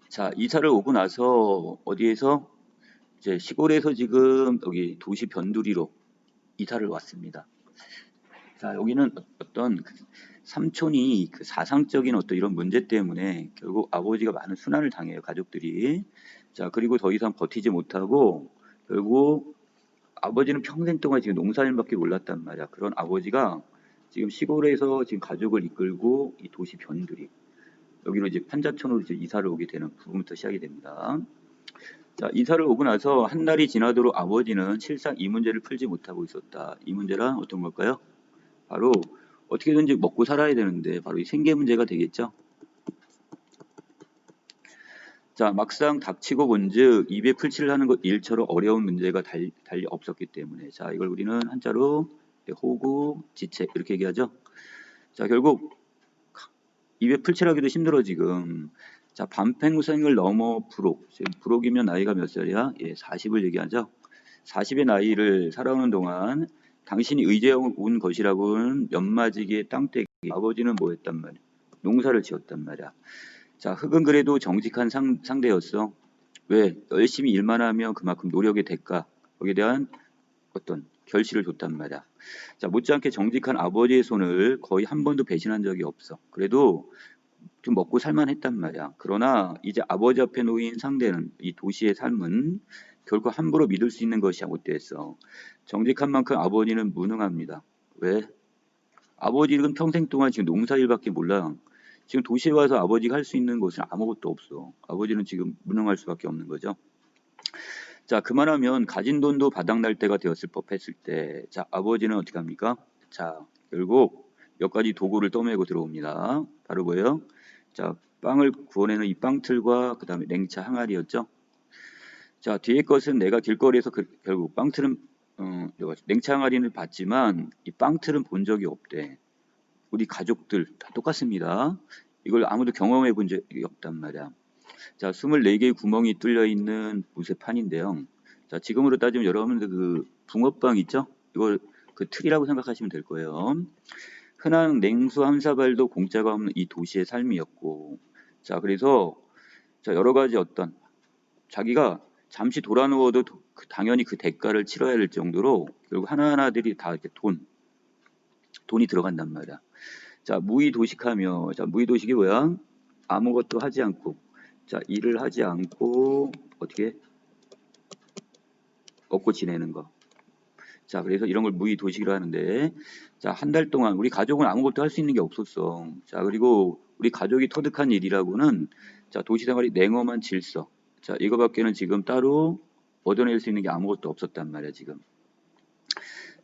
자, 이사를 오고 나서 어디에서 이제 시골에서 지금 여기 도시 변두리로 이사를 왔습니다. 자, 여기는 어떤 삼촌이 그 사상적인 어떤 이런 문제 때문에 결국 아버지가 많은 순환을 당해요, 가족들이. 자, 그리고 더 이상 버티지 못하고 결국 아버지는 평생 동안 지금 농사일밖에 몰랐단 말이야. 그런 아버지가 지금 시골에서 지금 가족을 이끌고 이 도시 변두리 여기로 이제 판자촌으로 이제 이사를 오게 되는 부분부터 시작이 됩니다. 자, 이사를 오고 나서 한 달이 지나도록 아버지는 실상 이 문제를 풀지 못하고 있었다. 이 문제란 어떤 걸까요? 바로 어떻게든지 먹고 살아야 되는데 바로 이 생계 문제가 되겠죠. 자, 막상 닥치고 본즉 287을 하는 것 일처럼 어려운 문제가 달리 없었기 때문에 자, 이걸 우리는 한자로 호구, 지체 이렇게 얘기하죠. 자, 결국 287하기도 힘들어 지금. 자, 반평생을 넘어 불옥. 지금 불옥이면 나이가 몇 살이야? 예, 40을 얘기하죠. 40의 나이를 살아오는 동안 당신이 의지해온 것이라고는 연마지기의 땅떼기. 아버지는 뭐 했단 말이야? 농사를 지었단 말이야. 자, 흙은 그래도 정직한 상대였어. 왜? 열심히 일만 하면 그만큼 노력의 대가, 거기에 대한 어떤 결실을 줬단 말이야. 자, 못지않게 정직한 아버지의 손을 거의 한 번도 배신한 적이 없어. 그래도 좀 먹고 살만 했단 말이야. 그러나 이제 아버지 앞에 놓인 상대는 이 도시의 삶은 결코 함부로 믿을 수 있는 것이 못 됐어. 정직한 만큼 아버지는 무능합니다. 왜? 아버지는 평생 동안 지금 농사일밖에 몰라. 지금 도시에 와서 아버지가 할 수 있는 것은 아무것도 없어. 아버지는 지금 무능할 수밖에 없는 거죠. 자, 그만하면 가진 돈도 바닥날 때가 되었을 법했을 때, 자, 아버지는 어떻게 합니까? 자, 결국 몇 가지 도구를 떠매고 들어옵니다. 바로 뭐예요? 자, 빵을 구워내는 이 빵틀과 그 다음에 냉차 항아리였죠. 자, 뒤에 것은 내가 길거리에서 결국 빵틀은 냉차 항아리는 봤지만 이 빵틀은 본 적이 없대. 우리 가족들 다 똑같습니다. 이걸 아무도 경험해 본 적이 없단 말이야. 자, 24개의 구멍이 뚫려 있는 무쇠판인데요. 자, 지금으로 따지면 여러분들 그 붕어빵 있죠? 이걸 그 틀이라고 생각하시면 될 거예요. 흔한 냉수 한 사발도 공짜가 없는 이 도시의 삶이었고, 자, 그래서 자, 여러 가지 어떤 자기가 잠시 돌아 누워도 당연히 그 대가를 치러야 할 정도로 결국 하나하나들이 다 이렇게 돈이 들어간단 말이야. 자, 무의도식하며, 자, 무의도식이 뭐야? 아무것도 하지 않고, 자, 일을 하지 않고 어떻게 먹고 지내는 거. 자, 그래서 이런 걸 무의도식이라 하는데, 자, 한 달 동안 우리 가족은 아무것도 할 수 있는 게 없었어. 자, 그리고 우리 가족이 터득한 일이라고는 자, 도시생활이 냉엄한 질서. 자, 이거밖에는 지금 따로 얻어낼 수 있는 게 아무것도 없었단 말이야, 지금.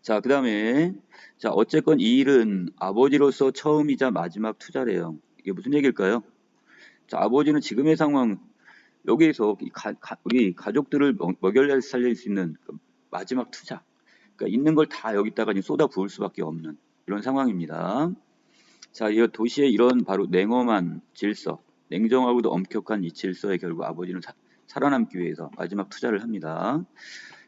자, 그 다음에 자, 어쨌건 이 일은 아버지로서 처음이자 마지막 투자래요. 이게 무슨 얘기일까요? 자, 아버지는 지금의 상황 여기에서 우리 가족들을 먹여 살릴 수 있는 그 마지막 투자. 그러니까 있는 걸 다 여기다가 쏟아 부을 수밖에 없는 이런 상황입니다. 자, 이 도시의 이런 바로 냉엄한 질서, 냉정하고도 엄격한 이 질서에 결국 아버지는 살아남기 위해서 마지막 투자를 합니다.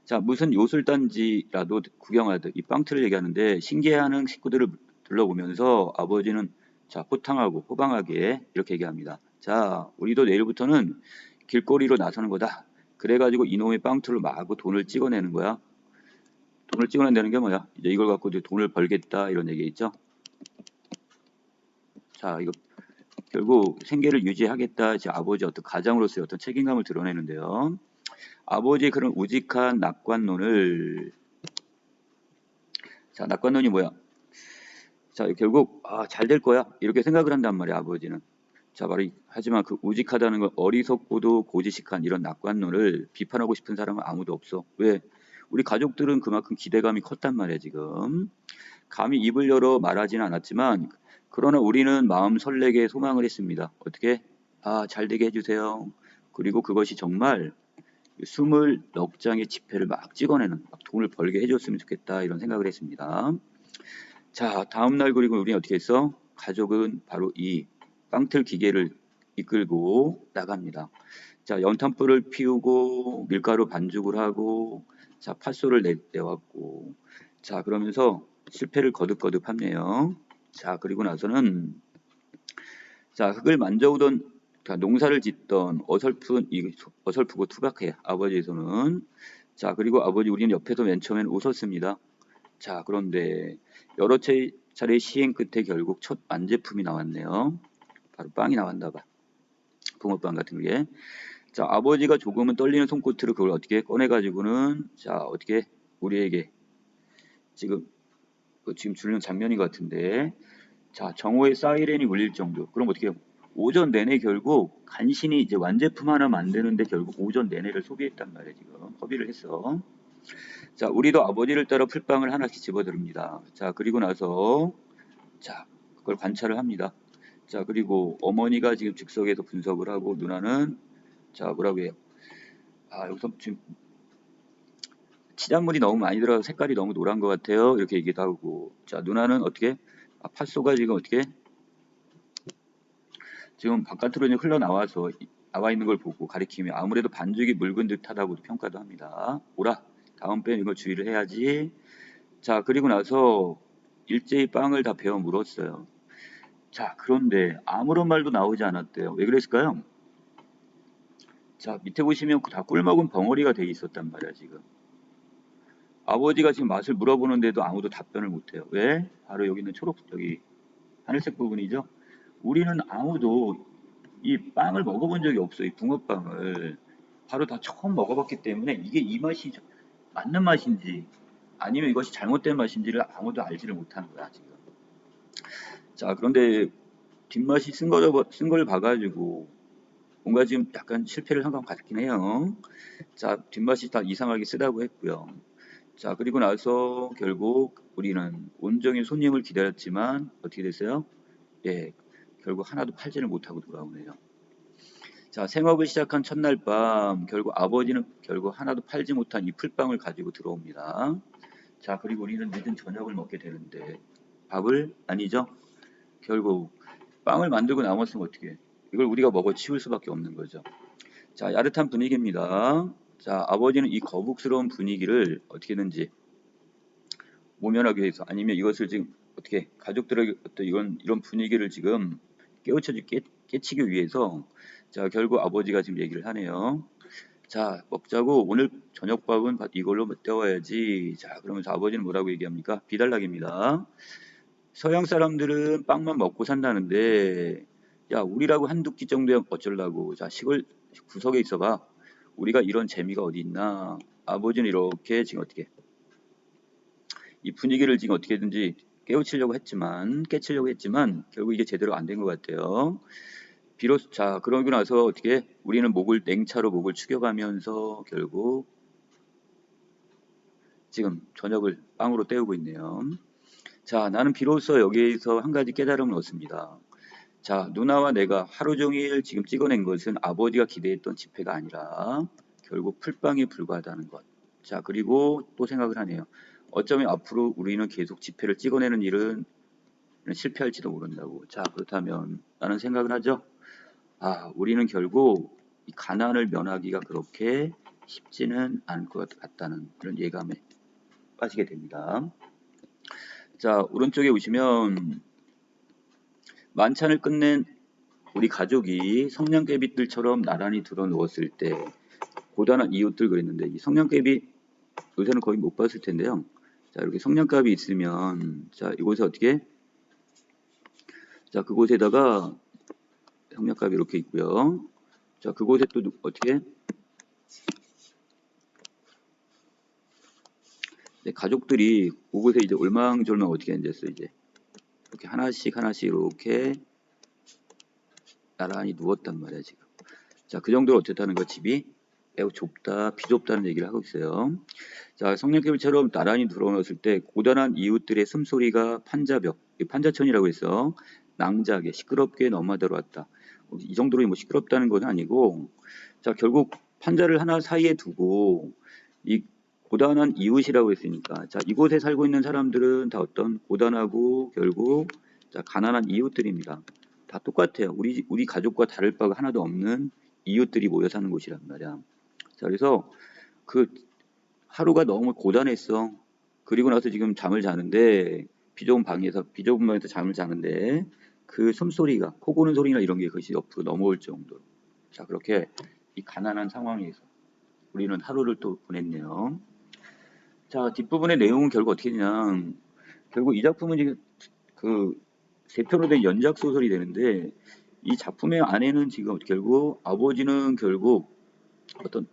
자, 무슨 요술단지라도 구경하듯 이 빵틀을 얘기하는데 신기해하는 식구들을 둘러보면서 아버지는 자, 호탕하고 호방하게 이렇게 얘기합니다. 자, 우리도 내일부터는 길거리로 나서는 거다. 그래가지고 이놈의 빵틀로 마구 돈을 찍어내는 거야. 돈을 찍어낸다는 게 뭐야? 이제 이걸 갖고 이제 돈을 벌겠다 이런 얘기 있죠. 자, 이거 결국 생계를 유지하겠다. 제 아버지 어떤 가장으로서의 어떤 책임감을 드러내는데요. 아버지의 그런 우직한 낙관론을 자, 낙관론이 뭐야? 자, 결국 잘 될 거야 이렇게 생각을 한단 말이야 아버지는. 자, 하지만 그 우직하다는 건 어리석고도 고지식한 이런 낙관론을 비판하고 싶은 사람은 아무도 없어. 왜? 우리 가족들은 그만큼 기대감이 컸단 말이야 지금. 감히 입을 열어 말하지는 않았지만 그러나 우리는 마음 설레게 소망을 했습니다. 어떻게? 잘 되게 해주세요. 그리고 그것이 정말 20넉 장의 지폐를 막 찍어내는 막 돈을 벌게 해줬으면 좋겠다 이런 생각을 했습니다. 자, 다음날 그리고 우리는 어떻게 했어? 가족은 바로 이 빵틀 기계를 이끌고 나갑니다. 자, 연탄불을 피우고 밀가루 반죽을 하고 자, 팥소를 내왔고 자, 그러면서 실패를 거듭거듭하네요. 자, 그리고 나서는 자, 흙을 만져오던 농사를 짓던 어설프고 투박해 아버지의 손은. 자, 그리고 아버지 우리는 옆에서 맨 처음엔 웃었습니다. 자, 그런데 여러 차례 시행 끝에 결국 첫 완제품이 나왔네요. 바로 빵이 나왔나 봐. 붕어빵 같은 게. 자, 아버지가 조금은 떨리는 손끝으로 그걸 어떻게 꺼내가지고는 자, 어떻게 우리에게 지금 주는 장면인 것 같은데 자, 정오의 사이렌이 울릴 정도. 그럼 어떻게 해요? 오전 내내 결국 간신히 이제 완제품 하나 만드는데 결국 오전 내내를 소비했단 말이에요. 지금 허비를 했어. 자, 우리도 아버지를 따라 풀빵을 하나씩 집어듭니다. 자, 그리고 나서 자, 그걸 관찰을 합니다. 자, 그리고 어머니가 지금 즉석에서 분석을 하고 누나는 자, 뭐라고 해요? 여기서 지금 칠한물이 너무 많이 들어서 색깔이 너무 노란 것 같아요. 이렇게 얘기도 하고. 자, 누나는 어떻게? 팥소가 지금 어떻게? 지금 바깥으로 이제 흘러나와서 나와 있는 걸 보고 가리키며 아무래도 반죽이 묽은 듯하다고 평가도 합니다. 오라. 다음번에 이거 주의를 해야지. 자, 그리고 나서 일제히 빵을 다 베어 물었어요. 자, 그런데 아무런 말도 나오지 않았대요. 왜 그랬을까요? 자, 밑에 보시면 다 꿀먹은 벙어리가 돼 있었단 말이야, 지금. 아버지가 지금 맛을 물어보는데도 아무도 답변을 못해요. 왜? 바로 여기 있는 여기 하늘색 부분이죠. 우리는 아무도 이 빵을 먹어본 적이 없어요. 이 붕어빵을. 바로 다 처음 먹어봤기 때문에 이게 이 맛이 맞는 맛인지 아니면 이것이 잘못된 맛인지를 아무도 알지를 못하는 거야, 지금. 자, 그런데 뒷맛이 쓴 걸 봐가지고 뭔가 지금 약간 실패를 한 것 같긴 해요. 자, 뒷맛이 다 이상하게 쓰다고 했고요. 자, 그리고 나서 결국 우리는 온종일 손님을 기다렸지만 어떻게 됐어요? 예, 결국 하나도 팔지를 못하고 돌아오네요. 자, 생업을 시작한 첫날 밤 결국 아버지는 결국 하나도 팔지 못한 이 풀빵을 가지고 들어옵니다. 자, 그리고 우리는 늦은 저녁을 먹게 되는데 밥을 아니죠? 결국 빵을 만들고 남았으면 어떻게 해? 이걸 우리가 먹어 치울 수밖에 없는 거죠. 자, 야릇한 분위기입니다. 자, 아버지는 이 거북스러운 분위기를 어떻게든지 모면하기 위해서 아니면 이것을 지금 어떻게 가족들에게 어떤 이런 분위기를 지금 깨치기 위해서 자, 결국 아버지가 지금 얘기를 하네요. 자, 먹자고 오늘 저녁밥은 이걸로 때워야지. 자, 그러면서 아버지는 뭐라고 얘기합니까? 비단락입니다. 서양 사람들은 빵만 먹고 산다는데 야, 우리라고 한두 끼 정도야 어쩌려고. 자, 시골 구석에 있어봐. 우리가 이런 재미가 어디 있나. 아버지는 이렇게 지금 어떻게 이 분위기를 지금 어떻게든지 깨치려고 했지만 결국 이게 제대로 안 된 것 같아요. 비로소 자, 그러고 나서 어떻게 우리는 냉차로 목을 축여가면서 결국 지금 저녁을 빵으로 때우고 있네요. 자, 나는 비로소 여기에서 한 가지 깨달음을 얻습니다. 자, 누나와 내가 하루 종일 지금 찍어낸 것은 아버지가 기대했던 집회가 아니라 결국 풀빵에 불과하다는 것. 자, 그리고 또 생각을 하네요. 어쩌면 앞으로 우리는 계속 집회를 찍어내는 일은 실패할지도 모른다고. 자, 그렇다면 나는 생각을 하죠. 우리는 결국 이 가난을 면하기가 그렇게 쉽지는 않을 것 같다는 그런 예감에 빠지게 됩니다. 자, 오른쪽에 보시면 만찬을 끝낸 우리 가족이 성냥개비들처럼 나란히 드러누웠을 때 고단한 이웃들 그랬는데 이 성냥개비 요새는 거의 못 봤을 텐데요. 자, 이렇게 성냥갑이 있으면 자, 이곳에 어떻게 자, 그곳에다가 성냥갑이 이렇게 있고요. 자, 그곳에 또 어떻게 가족들이 그곳에 이제 올망졸망 어떻게 앉았어 이제 이렇게 하나씩 이렇게 나란히 누웠단 말이야 지금. 자, 그 정도로 어쨌다는 거 집이 매우 좁다, 비좁다는 얘기를 하고 있어요. 자, 성냥개비처럼 나란히 들어왔을 때 고단한 이웃들의 숨소리가 판자천이라고 해서 낭자하게 시끄럽게 넘어들어왔다. 이 정도로 뭐 시끄럽다는 건 아니고, 자, 결국 판자를 하나 사이에 두고 이 고단한 이웃이라고 했으니까, 자, 이곳에 살고 있는 사람들은 다 어떤 고단하고 결국 자, 가난한 이웃들입니다. 다 똑같아요. 우리 가족과 다를 바가 하나도 없는 이웃들이 모여 사는 곳이란 말이야. 자, 그래서 그 하루가 너무 고단했어. 그리고 나서 지금 비좁은 방에서 잠을 자는데 그 숨소리가 코 고는 소리나 이런 게 그것이 옆으로 넘어올 정도로. 자, 그렇게 이 가난한 상황에서 우리는 하루를 또 보냈네요. 자, 뒷부분의 내용은 결국 어떻게 되냐. 결국 이 작품은 지금 그 세 편으로 된 연작 소설이 되는데 이 작품의 안에는 지금 결국 아버지는 결국 어떤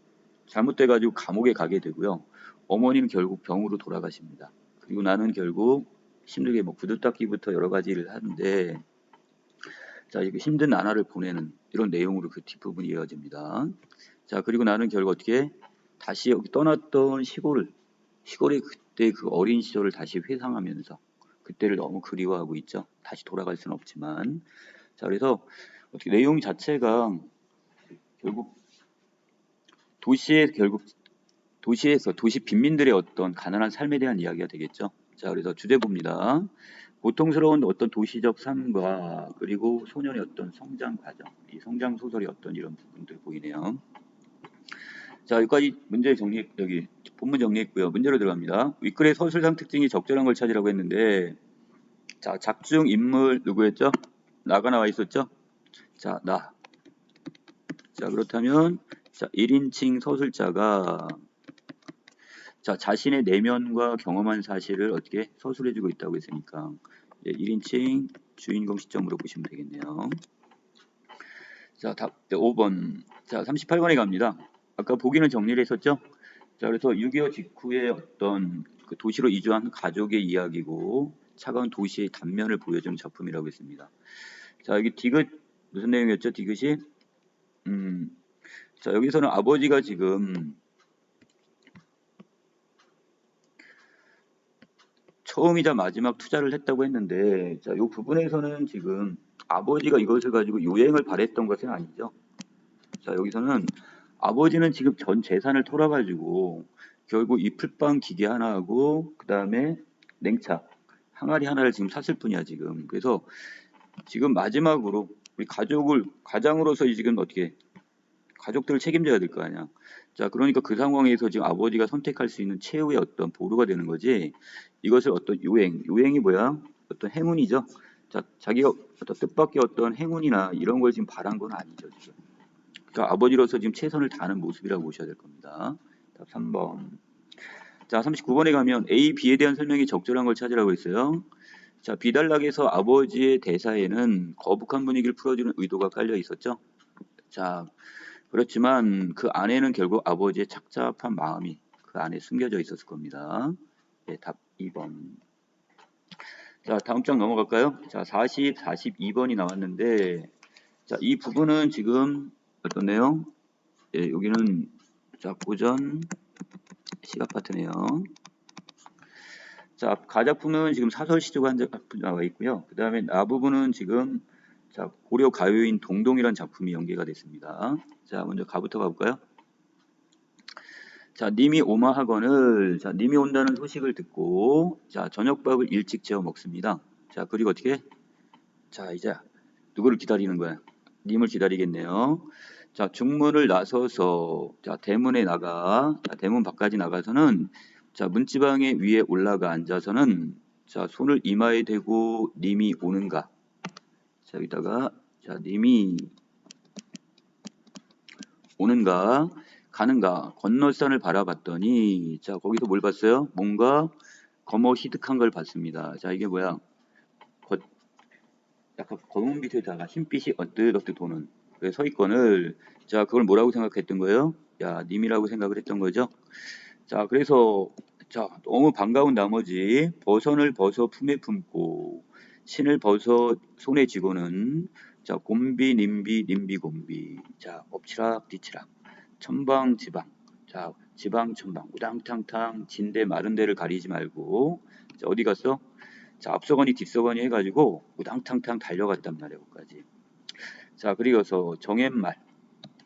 잘못돼가지고 감옥에 가게 되고요. 어머니는 결국 병으로 돌아가십니다. 그리고 나는 결국 힘들게 뭐 구두 닦기부터 여러 가지 일을 하는데 자, 이렇게 힘든 나날을 보내는 이런 내용으로 그 뒷부분이 이어집니다. 자, 그리고 나는 결국 어떻게 다시 여기 떠났던 시골의 그때 그 어린 시절을 다시 회상하면서 그때를 너무 그리워하고 있죠. 다시 돌아갈 수는 없지만. 자, 그래서 어떻게 내용 자체가 결국 도시에서 도시 빈민들의 어떤 가난한 삶에 대한 이야기가 되겠죠. 자, 그래서 주제 봅니다. 고통스러운 어떤 도시적 삶과 그리고 소년의 어떤 성장 과정, 이 성장 소설의 어떤 이런 부분들 보이네요. 자, 여기까지 문제 정리, 여기 본문 정리했고요. 문제로 들어갑니다. 윗글의 서술상 특징이 적절한 걸 찾으라고 했는데, 자, 작중 인물 누구였죠? 나가 나와 있었죠? 자, 나. 자, 그렇다면 자, 1인칭 서술자가 자, 자신의 내면과 경험한 사실을 어떻게 서술해주고 있다고 했으니까 1인칭 주인공 시점으로 보시면 되겠네요. 자, 답 5번. 자, 38번에 갑니다. 아까 보기는 정리를 했었죠? 자, 그래서 6.25 직후에 어떤 그 도시로 이주한 가족의 이야기고 차가운 도시의 단면을 보여주는 작품이라고 했습니다. 자, 여기 디귿 무슨 내용이었죠? 디귿이 자, 여기서는 아버지가 지금 처음이자 마지막 투자를 했다고 했는데, 자, 이 부분에서는 지금 아버지가 이것을 가지고 요행을 발했던 것은 아니죠. 자, 여기서는 아버지는 지금 전 재산을 털어가지고 결국 이 풀빵 기계 하나하고 그 다음에 냉차 항아리 하나를 지금 샀을 뿐이야 지금. 그래서 지금 마지막으로 우리 가장으로서 지금 어떻게 가족들을 책임져야 될 거 아니야. 자, 그러니까 그 상황에서 지금 아버지가 선택할 수 있는 최후의 어떤 보루가 되는 거지. 이것을 어떤 요행이 뭐야? 어떤 행운이죠. 자, 자기가 어떤 뜻밖의 어떤 행운이나 이런 걸 지금 바란 건 아니죠, 지금. 그러니까 아버지로서 지금 최선을 다하는 모습이라고 보셔야 될 겁니다. 답 3번. 자, 39번에 가면 A, B에 대한 설명이 적절한 걸 찾으라고 했어요. 자, 비단락에서 아버지의 대사에는 거북한 분위기를 풀어주는 의도가 깔려 있었죠. 자, 그렇지만 그 안에는 결국 아버지의 착잡한 마음이 그 안에 숨겨져 있었을 겁니다. 네, 답 2번. 자, 다음 장 넘어갈까요? 자, 42번이 나왔는데, 자, 이 부분은 지금 어떤 내용? 예, 여기는 자, 고전 시각 파트네요. 자, 가작품은 지금 사설 시조가 한 작품 나와 있고요. 그 다음에 나 부분은 지금 자, 고려 가요인 동동이라는 작품이 연계가 됐습니다. 자, 먼저 가부터 가볼까요? 자, 님이 오마하건을 자, 님이 온다는 소식을 듣고 자, 저녁밥을 일찍 재워 먹습니다. 자, 그리고 어떻게? 자, 이제 누구를 기다리는 거야? 님을 기다리겠네요. 자, 중문을 나서서 자, 대문에 나가 자, 대문 밖까지 나가서는 자, 문지방에 위에 올라가 앉아서는 자, 손을 이마에 대고 님이 오는가? 자, 여기다가 자, 님이 오는가? 가는가? 건너산을 바라봤더니 자, 거기서 뭘 봤어요? 뭔가 검어 희득한 걸 봤습니다. 자, 이게 뭐야? 약간 검은 빛에다가 흰빛이 언뜻언뜻 도는 그 서있건을 자, 그걸 뭐라고 생각했던 거예요? 야, 님이라고 생각을 했던 거죠. 자, 그래서 자, 너무 반가운 나머지 버선을 벗어 품에 품고 신을 벗어 손에 쥐고는 자, 곰비 님비 님비 곰비 자, 엎치락 뒤치락 천방 지방 자, 지방 천방 우당탕탕 진대 마른 데를 가리지 말고 자, 어디 갔어? 자, 앞서거니 뒷서거니 해가지고 우당탕탕 달려갔단 말이에요. 여기까지. 자, 그리고서 정옛말.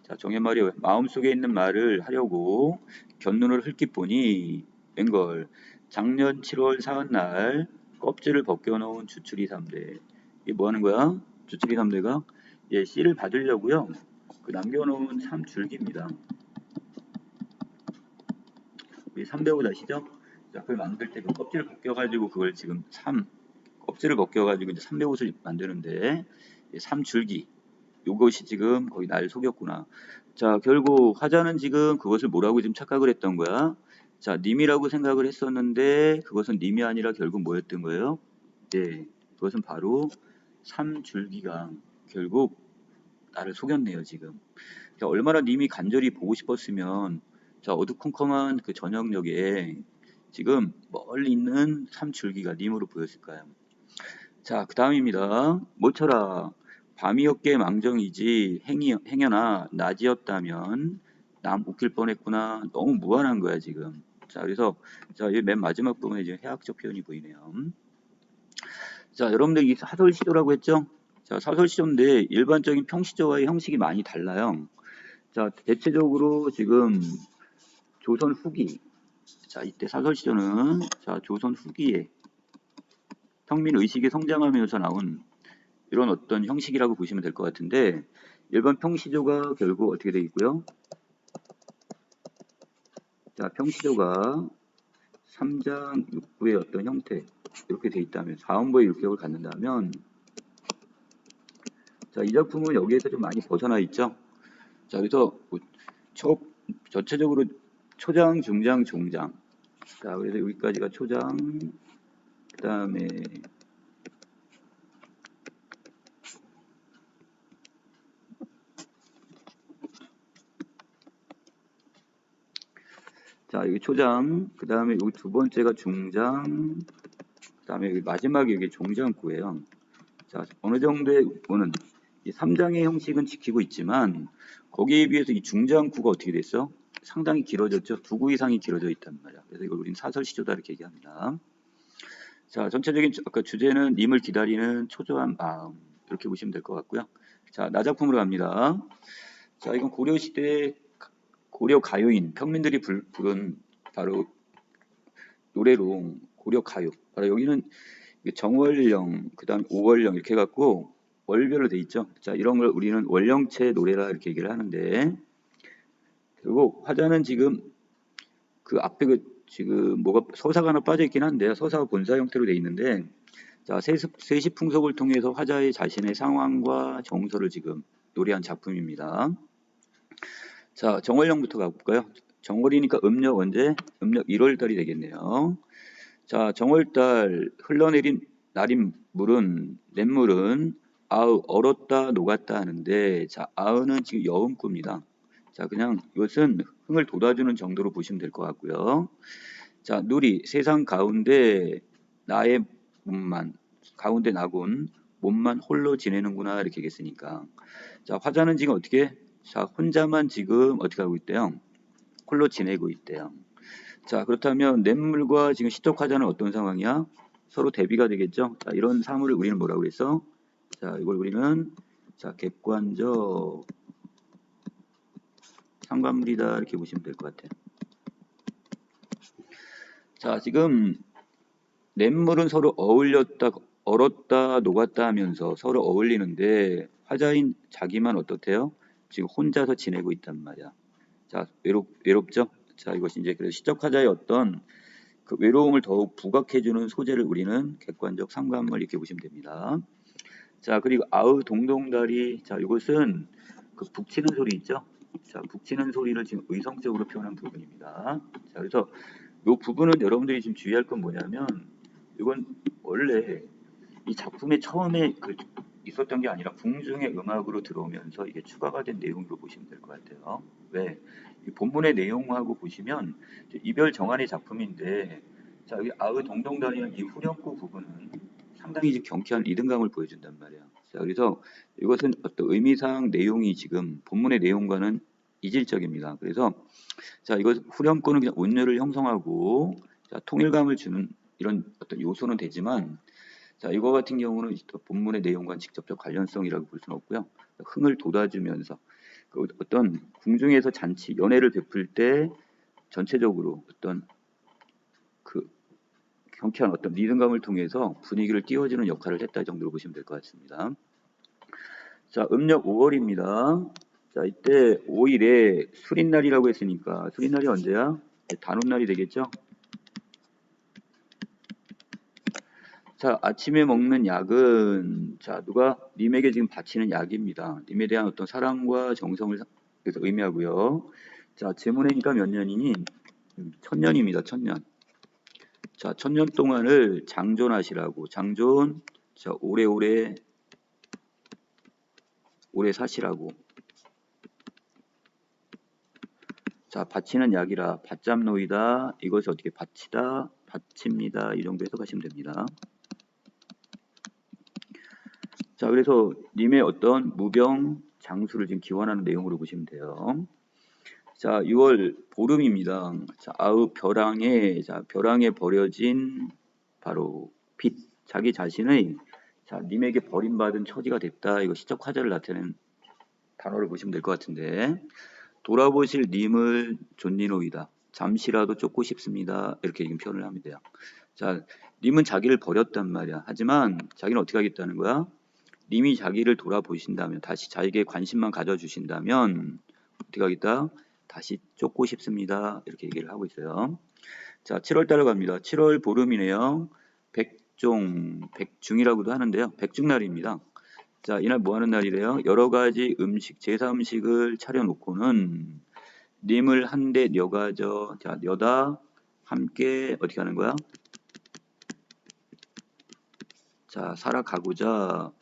자, 정옛말이 마음속에 있는 말을 하려고 곁눈을 흘낏 보니 웬걸 작년 7월 사흔날 껍질을 벗겨놓은 주추리 3대. 이게 뭐 하는 거야? 주추리 3대가 예, 씨를 받으려고요. 그 남겨놓은 삼줄기입니다. 우리 3배우 다시죠? 자, 그걸 만들 때 그 껍질을 벗겨가지고 그걸 지금 껍질을 벗겨가지고 이제 삼배옷을 만드는데 삼줄기 요것이 지금 거의 날 속였구나. 자, 결국 화자는 지금 그것을 뭐라고 지금 착각을 했던 거야? 자, 님이라고 생각을 했었는데 그것은 님이 아니라 결국 뭐였던 거예요? 예, 그것은 바로 삼줄기가 결국 나를 속였네요 지금. 자, 얼마나 님이 간절히 보고 싶었으면 자, 어두컴컴한 그 저녁녘에 지금 멀리 있는 삼줄기가 님으로 보였을까요? 자, 그 다음입니다. 모처라 밤이었기에 망정이지 행여나 낮이었다면 남 웃길 뻔했구나. 너무 무한한 거야 지금. 자, 그래서 자, 이 맨 마지막 부분에 지금 해학적 표현이 보이네요. 자, 여러분들 이 사설시조라고 했죠? 자, 사설시조인데 일반적인 평시조와의 형식이 많이 달라요. 자, 대체적으로 지금 조선 후기, 자, 이때 사설시조는 자, 조선 후기에 평민 의식이 성장하면서 나온 이런 어떤 형식이라고 보시면 될 것 같은데, 일반 평시조가 결국 어떻게 되어 있고요? 자, 평시조가 3장 6부의 어떤 형태 이렇게 되어 있다면, 4원보의 율격을 갖는다면, 자, 이 작품은 여기에서 좀 많이 벗어나 있죠. 자, 그래서 전체적으로 초장, 중장, 종장. 자, 그래서 여기까지가 초장, 그 다음에 자, 여기 초장, 그 다음에 여기 두 번째가 중장, 그 다음에 여기 마지막에 여기 종장구예요. 자, 어느 정도의 보는 이 3장의 형식은 지키고 있지만 거기에 비해서 이 중장구가 어떻게 됐어? 상당히 길어졌죠. 2구 이상이 길어져 있단 말이야. 그래서 이걸 우리는 사설시조다 이렇게 얘기합니다. 자, 전체적인 아까 주제는 님을 기다리는 초조한 마음 이렇게 보시면 될 것 같고요. 자, 나작품으로 갑니다. 자, 이건 고려시대 고려 가요인 평민들이 부른 바로 노래로 고려 가요. 바로 여기는 정월령, 그 다음 오월령 이렇게 해갖고 월별로 돼 있죠. 자, 이런 걸 우리는 월령체 노래라 이렇게 얘기를 하는데, 그리고 화자는 지금 그 앞에 지금 뭐가 서사가 하나 빠져 있긴 한데요. 서사가 본사 형태로 돼 있는데, 자, 세시풍속을 통해서 화자의 자신의 상황과 정서를 지금 노래한 작품입니다. 자, 정월령부터 가볼까요? 정월이니까 음력 언제? 음력 1월달이 되겠네요. 자, 정월달 흘러내린 날인 물은 냇물은 아으 얼었다 녹았다 하는데, 자, 아으는 지금 여음구입니다. 자, 그냥 이것은 흥을 돋아주는 정도로 보시면 될 것 같고요. 자, 누리 세상 가운데 나의 몸만 가운데 나군 몸만 홀로 지내는구나 이렇게 얘기했으니까, 자, 화자는 지금 어떻게, 자, 혼자만 지금 어떻게 하고 있대요? 홀로 지내고 있대요. 자, 그렇다면 냇물과 지금 시적화자는 어떤 상황이야? 서로 대비가 되겠죠. 자, 이런 사물을 우리는 뭐라고 했어? 자, 이걸 우리는 자, 객관적 상관물이다 이렇게 보시면 될 것 같아요. 자, 지금 냇물은 서로 어울렸다, 얼었다, 녹았다 하면서 서로 어울리는데 화자인 자기만 어떻대요? 지금 혼자서 지내고 있단 말이야. 자, 외롭죠? 자, 이것이 이제 그래서 시적 화자의 어떤 그 외로움을 더욱 부각해주는 소재를 우리는 객관적 상관물 이렇게 보시면 됩니다. 자, 그리고 아으 동동다리. 자, 이것은 그 북치는 소리 있죠? 자, 북치는 소리를 지금 의성적으로 표현한 부분입니다. 자, 그래서 이 부분은 여러분들이 지금 주의할 건 뭐냐면, 이건 원래 이 작품의 처음에 있었던 게 아니라 궁중의 음악으로 들어오면서 이게 추가가 된 내용으로 보시면 될 것 같아요. 왜? 이 본문의 내용하고 보시면 이별 정한의 작품인데, 자, 여기 아으 동동다리는 이 후렴구 부분은 상당히 이제 경쾌한 리듬감을 보여준단 말이야. 자, 그래서 이것은 어떤 의미상 내용이 지금 본문의 내용과는 이질적입니다. 그래서 자, 이거 후렴구는 그냥 온율을 형성하고 자, 통일감을 주는 이런 어떤 요소는 되지만, 자, 이거 같은 경우는 본문의 내용과 직접적 관련성이라고 볼 수는 없고요. 흥을 돋아주면서 그 어떤 궁중에서 잔치, 연회를 베풀 때 전체적으로 어떤 그 경쾌한 어떤 리듬감을 통해서 분위기를 띄워주는 역할을 했다 정도로 보시면 될 것 같습니다. 자, 음력 5월입니다. 자, 이때 5일에 수린날이라고 했으니까 수린날이 언제야? 단오날이 되겠죠? 자, 아침에 먹는 약은 자, 누가 님에게 지금 바치는 약입니다. 님에 대한 어떤 사랑과 정성을 그래서 의미하고요. 자, 제문해니까 몇 년이니? 1000년입니다. 1000년. 자, 1000년 동안을 장존하시라고. 장존. 자, 오래오래 오래 사시라고. 자, 바치는 약이라 받잡노이다. 이것이 어떻게 바치다, 바칩니다. 이 정도 해석하시면 됩니다. 자, 그래서 님의 어떤 무병 장수를 지금 기원하는 내용으로 보시면 돼요. 자, 6월 보름입니다. 자, 아우 벼랑에, 자, 벼랑에 버려진 바로 빛. 자기 자신의 자, 님에게 버림받은 처지가 됐다. 이거 시적 화자를 나타내는 단어를 보시면 될 것 같은데 돌아보실 님을 존니노이다. 잠시라도 쫓고 싶습니다. 이렇게 지금 표현을 하면 돼요. 자, 님은 자기를 버렸단 말이야. 하지만 자기는 어떻게 하겠다는 거야? 님이 자기를 돌아보신다면, 다시 자기에게 관심만 가져주신다면 어떻게 하겠다? 다시 쫓고 싶습니다. 이렇게 얘기를 하고 있어요. 자, 7월 달로 갑니다. 7월 보름이네요. 백중이라고도 하는데요. 백중날입니다. 자, 이날 뭐 하는 날이래요? 여러 가지 음식, 제사 음식을 차려놓고는 님을 한데 여가져, 자, 여다 함께 어떻게 하는 거야? 자, 살아가고자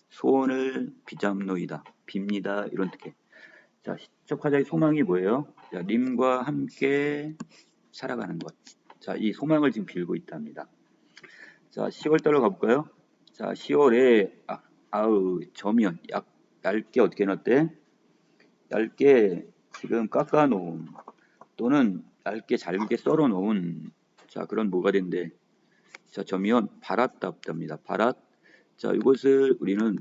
소원을 비잡노이다. 빕니다. 이런 뜻에. 자, 시적 화자의 소망이 뭐예요? 자, 님과 함께 살아가는 것. 자, 이 소망을 지금 빌고 있답니다. 자, 10월 달로 가볼까요? 자, 10월에 저면 얇게 어떻게 해놨대? 얇게 지금 깎아놓은 또는 얇게 잘게 썰어놓은 자 그런 뭐가 된대? 자, 저면 바랏답답니다. 바랏. 자, 이것을 우리는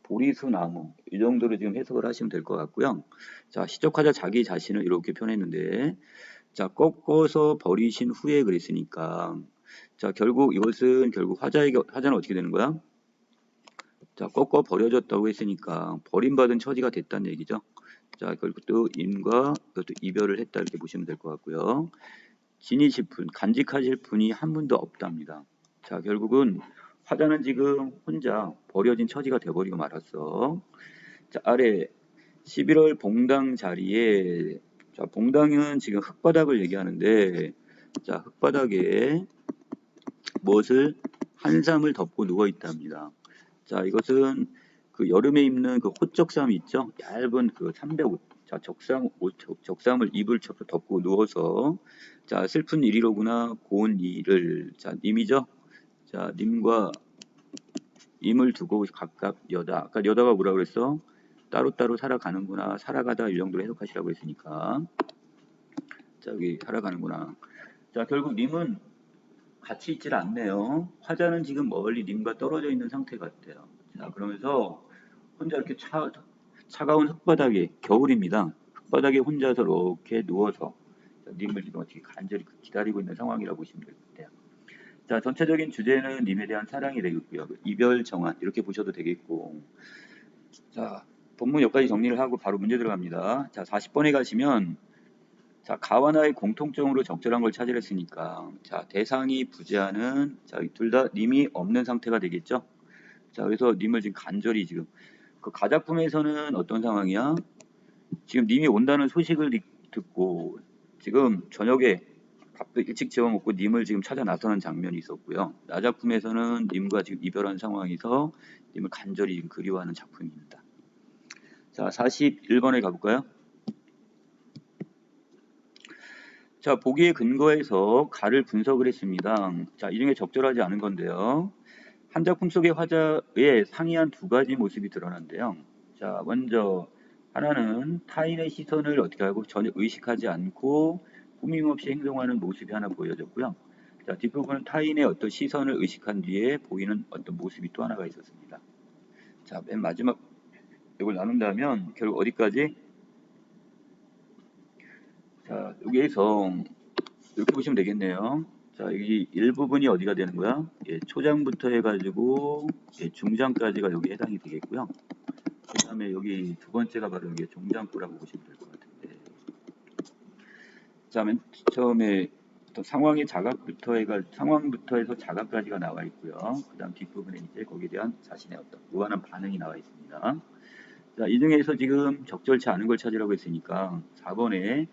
보리수나무 이 정도로 지금 해석을 하시면 될 것 같고요. 자, 시적화자 자기 자신을 이렇게 표현했는데 자, 꺾어서 버리신 후에 그랬으니까 자, 결국 이것은 결국 화자는 어떻게 되는 거야? 자, 꺾어 버려졌다고 했으니까 버림받은 처지가 됐다는 얘기죠. 자, 결국 또 임과 이것도 이별을 했다 이렇게 보시면 될 것 같고요. 지니실 분, 간직하실 분이 한 분도 없답니다. 자, 결국은 화자는 지금 혼자 버려진 처지가 돼버리고 말았어. 자, 아래 11월 봉당 자리에 자, 봉당은 지금 흙바닥을 얘기하는데 자, 흙바닥에 무엇을 한삼을 덮고 누워 있답니다. 자, 이것은 그 여름에 입는 그 호적삼 있죠? 얇은 그 300옷. 자, 적삼을 이불 덮고 누워서 자, 슬픈 일이로구나 고운 일을 자, 님이죠? 자, 님과 임을 두고 각각 여다. 아까 여다가 뭐라 그랬어? 따로따로 살아가는구나. 살아가다 이 정도로 해석하시라고 했으니까. 자, 여기 살아가는구나. 자, 결국 님은 같이 있질 않네요. 화자는 지금 멀리 님과 떨어져 있는 상태 같아요. 자, 그러면서 혼자 이렇게 차가운 흙바닥에, 겨울입니다. 흙바닥에 혼자서 이렇게 누워서 님을 지금 어떻게 간절히 기다리고 있는 상황이라고 보시면 될 것 같아요. 자, 전체적인 주제는 님에 대한 사랑이 되겠고요. 이별 정한 이렇게 보셔도 되겠고. 자, 본문 여기까지 정리를 하고 바로 문제 들어갑니다. 자, 40번에 가시면 자, 가와나의 공통점으로 적절한 걸 찾으랬으니까 자, 대상이 부재하는 자, 둘 다 님이 없는 상태가 되겠죠. 자, 그래서 님을 지금 간절히 지금 그 가작품에서는 어떤 상황이야? 지금 님이 온다는 소식을 듣고 지금 저녁에 밥도 일찍 지어 먹고 님을 지금 찾아 나서는 장면이 있었고요. 나작품에서는 님과 지금 이별한 상황에서 님을 간절히 그리워하는 작품입니다. 자, 41번에 가볼까요? 자, 보기에 근거해서 가를 분석을 했습니다. 자, 이 중에 적절하지 않은 건데요. 한 작품 속의 화자의 상이한 두 가지 모습이 드러난대요. 자, 먼저 하나는 타인의 시선을 어떻게 하고 전혀 의식하지 않고 꾸밈없이 행동하는 모습이 하나 보여졌고요. 자, 뒷부분은 타인의 어떤 시선을 의식한 뒤에 보이는 어떤 모습이 또 하나가 있었습니다. 자, 맨 마지막 이걸 나눈다면 결국 어디까지? 자, 여기에서 이렇게 보시면 되겠네요. 자, 여기 일부분이 어디가 되는 거야? 예, 초장부터 해가지고 예, 중장까지가 여기 해당이 되겠고요. 그 다음에 여기 두 번째가 바로 여기 종장구라고 보시면 될 것 같은데. 자, 맨 처음에 어떤 상황부터 해서 자각까지가 나와 있고요. 그 다음 뒷부분에 이제 거기에 대한 자신의 어떤 무한한 반응이 나와 있습니다. 자, 이 중에서 지금 적절치 않은 걸 찾으라고 했으니까 4번에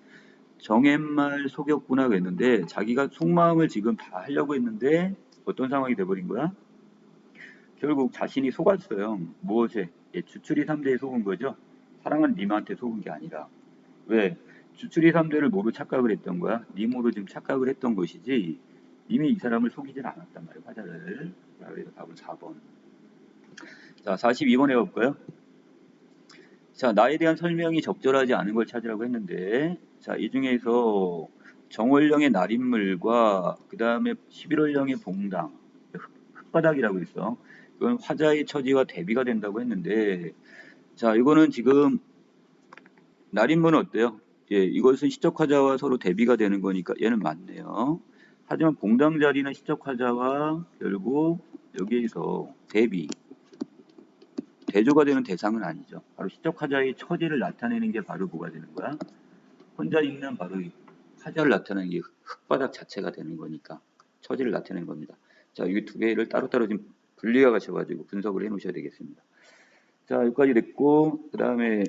정옛말 속였구나 그랬는데 자기가 속마음을 지금 다 하려고 했는데 어떤 상황이 돼버린 거야? 결국 자신이 속았어요. 무엇에? 예, 주출이 3대에 속은 거죠. 사랑은 님한테 속은 게 아니라. 왜? 주출이 3대를 뭐로 착각을 했던 거야? 님으로 지금 착각을 했던 것이지 님이 이 사람을 속이진 않았단 말이에요. 화자를. 자, 그래서 답은 4번. 자, 42번에 가볼까요? 자, 나에 대한 설명이 적절하지 않은 걸 찾으라고 했는데 자, 이 중에서 정월령의 날인물과 그 다음에 11월령의 봉당, 흙바닥이라고 있어. 이건 화자의 처지와 대비가 된다고 했는데, 자, 이거는 지금 날인물은 어때요? 예, 이것은 시적 화자와 서로 대비가 되는 거니까 얘는 맞네요. 하지만 봉당 자리는 시적 화자와 결국 여기에서 대조가 되는 대상은 아니죠. 바로 시적 화자의 처지를 나타내는 게 바로 뭐가 되는 거야? 혼자 있는 바로 이 화자를 나타내는 게 흙바닥 자체가 되는 거니까 처지를 나타내는 겁니다. 자, 이 두 개를 따로따로 좀 분리가 가셔가지고 분석을 해 놓으셔야 되겠습니다. 자, 여기까지 됐고, 그 다음에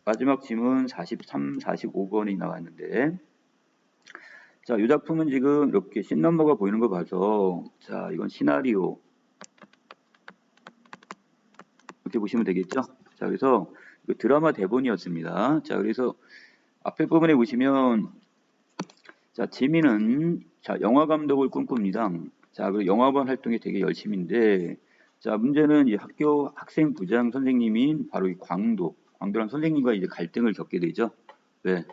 마지막 질문 43, 45번이 나왔는데, 자, 이 작품은 지금 이렇게 씬 넘버가 보이는 거 봐서, 자, 이건 시나리오. 이렇게 보시면 되겠죠? 자, 그래서 드라마 대본이었습니다. 자, 그래서 앞에 부분에 보시면, 자, 지민은, 자, 영화 감독을 꿈꿉니다. 자, 그리고 영화관 활동이 되게 열심인데, 자, 문제는 이 학교 학생 부장 선생님인 바로 이 광도랑 선생님과 이제 갈등을 겪게 되죠. 왜?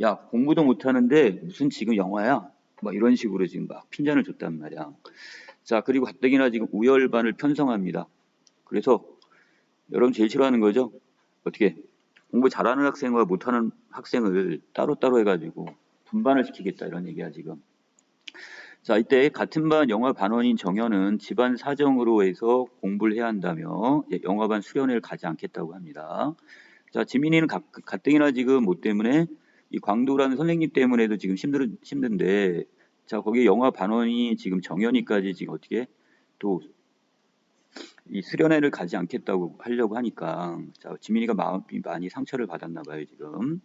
야, 공부도 못하는데 무슨 지금 영화야? 막 이런 식으로 지금 막 핀잔을 줬단 말이야. 자, 그리고 가뜩이나 지금 우열반을 편성합니다. 그래서 여러분 제일 싫어하는 거죠? 어떻게? 공부 잘하는 학생과 못하는 학생을 따로따로 해가지고 분반을 시키겠다 이런 얘기야 지금. 자, 이때 같은 반 영화 반원인 정현은 집안 사정으로 해서 공부를 해야 한다며 영화반 수련회를 가지 않겠다고 합니다. 자, 지민이는 가뜩이나 지금 뭐 때문에 이 광도라는 선생님 때문에도 지금 힘든데, 자, 거기에 영화 반원이 지금 정현이까지 지금 어떻게 또 이 수련회를 가지 않겠다고 하려고 하니까, 자, 지민이가 마음이 많이 상처를 받았나 봐요, 지금.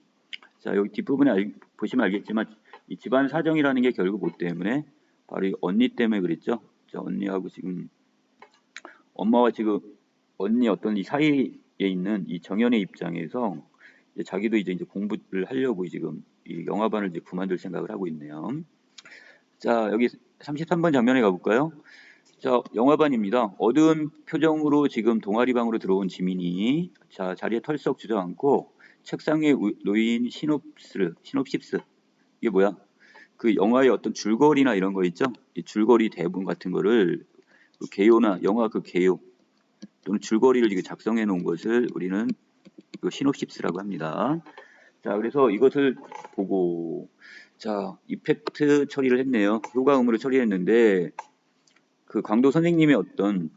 자, 여기 뒷부분에 보시면 알겠지만, 이 집안 사정이라는 게 결국 뭐 때문에? 바로 이 언니 때문에 그랬죠. 자, 언니하고 지금, 엄마와 지금, 언니 어떤 이 사이에 있는 이 정현의 입장에서, 이제 자기도 이제 공부를 하려고 지금 이 영화반을 이제 그만둘 생각을 하고 있네요. 자, 여기 33번 장면에 가볼까요? 자, 영화반입니다. 어두운 표정으로 지금 동아리방으로 들어온 지민이, 자, 자리에 털썩 주저앉고 책상 위에 놓인 시놉시스. 이게 뭐야? 그 영화의 어떤 줄거리나 이런 거 있죠? 이 줄거리 대본 같은 거를 그 개요나 영화 그 개요 또는 줄거리를 지금 작성해 놓은 것을 우리는 그 시놉시스라고 합니다. 자, 그래서 이것을 보고, 자, 이펙트 처리를 했네요. 효과음으로 처리했는데, 그 광도 선생님의 어떤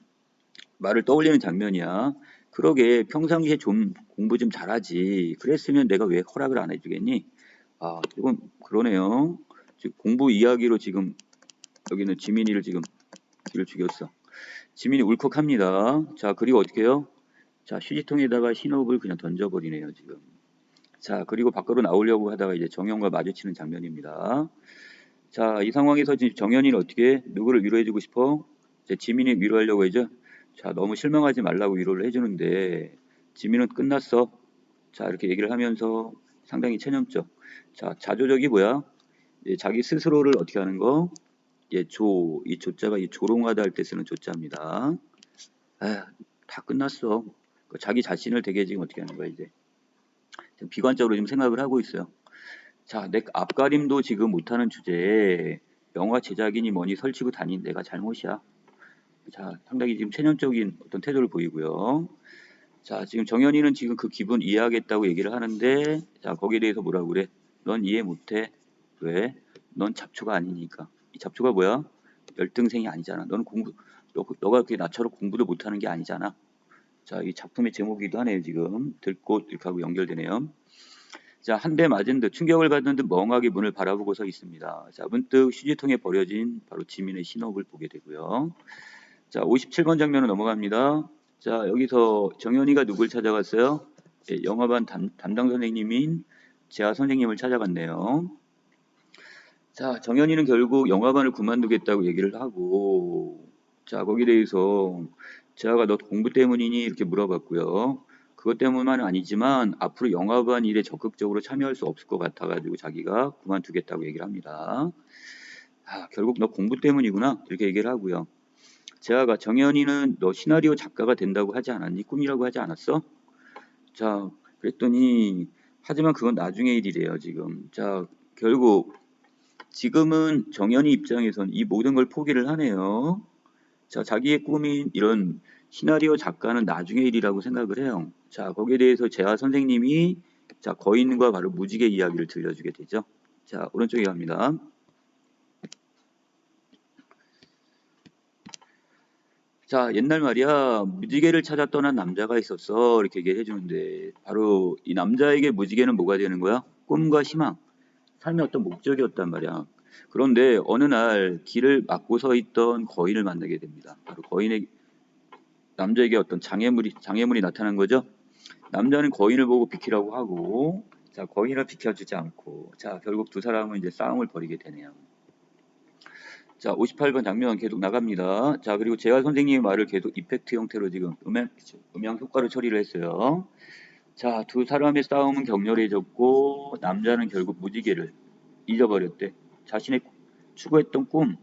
말을 떠올리는 장면이야. 그러게, 평상시에 좀 공부 좀 잘하지. 그랬으면 내가 왜 허락을 안 해주겠니? 아, 이건 그러네요. 지금 공부 이야기로 지금, 여기는 지민이를 지금 길을 죽였어. 지민이 울컥합니다. 자, 그리고 어떻게 해요? 자, 휴지통에다가 신호를 그냥 던져버리네요, 지금. 자, 그리고 밖으로 나오려고 하다가 이제 정현과 마주치는 장면입니다. 자, 이 상황에서 지금 정현이는 어떻게 누구를 위로해주고 싶어? 이제 지민이 위로하려고 하죠. 자, 너무 실망하지 말라고 위로를 해주는데 지민은 끝났어. 자, 이렇게 얘기를 하면서 상당히 체념적. 자, 자조적이 뭐야? 자기 스스로를 어떻게 하는 거? 이 조자가 이 조롱하다 할 때 쓰는 조자입니다. 아, 다 끝났어. 자기 자신을 되게 지금 어떻게 하는 거야 이제. 비관적으로 지금 생각을 하고 있어요. 자, 내 앞가림도 지금 못하는 주제에 영화 제작인이 뭐니 설치고 다닌 내가 잘못이야. 자, 상당히 지금 체념적인 어떤 태도를 보이고요. 자, 지금 정현이는 지금 그 기분 이해하겠다고 얘기를 하는데, 자, 거기에 대해서 뭐라고 그래? 넌 이해 못해. 왜? 넌 잡초가 아니니까. 이 잡초가 뭐야? 열등생이 아니잖아. 너는 너가 그렇게 나처럼 공부도 못하는 게 아니잖아. 자, 이 작품의 제목이기도 하네요, 지금. 들꽃 이렇게 하고 연결되네요. 자, 한 대 맞은 듯 충격을 받은 듯 멍하게 문을 바라보고 서 있습니다. 자, 문득 휴지통에 버려진 바로 지민의 신호를 보게 되고요. 자, 57번 장면으로 넘어갑니다. 자, 여기서 정현이가 누굴 찾아갔어요? 예, 영화반 담당 선생님인 재하 선생님을 찾아갔네요. 자, 정현이는 결국 영화반을 그만두겠다고 얘기를 하고, 자, 거기에 대해서 재하가 너 공부 때문이니? 이렇게 물어봤고요. 그것 때문만은 아니지만 앞으로 영화반 일에 적극적으로 참여할 수 없을 것 같아가지고 자기가 그만두겠다고 얘기를 합니다. 아, 결국 너 공부 때문이구나 이렇게 얘기를 하고요. 재하가 정현이는 너 시나리오 작가가 된다고 하지 않았니? 꿈이라고 하지 않았어? 자, 그랬더니 하지만 그건 나중의 일이래요 지금. 자, 결국 지금은 정연이 입장에선 이 모든 걸 포기를 하네요. 자, 자기의 꿈인 이런 시나리오 작가는 나중의 일이라고 생각을 해요. 자, 거기에 대해서 재하 선생님이 자, 거인과 바로 무지개 이야기를 들려주게 되죠. 자, 오른쪽에 갑니다. 자, 옛날 말이야, 무지개를 찾아 떠난 남자가 있었어. 이렇게 얘기를 해주는데, 바로 이 남자에게 무지개는 뭐가 되는 거야? 꿈과 희망, 삶의 어떤 목적이었단 말이야. 그런데 어느 날 길을 막고 서 있던 거인을 만나게 됩니다. 바로 거인의, 남자에게 어떤 장애물이 나타난 거죠. 남자는 거인을 보고 비키라고 하고, 자, 거인을 비켜주지 않고, 자, 결국 두 사람은 이제 싸움을 벌이게 되네요. 자, 58번 장면 계속 나갑니다. 자, 그리고 재하 선생님의 말을 계속 이펙트 형태로 지금 음향 효과로 처리를 했어요. 자, 두 사람의 싸움은 격렬해졌고, 남자는 결국 무지개를 잊어버렸대. 자신의 추구했던 꿈,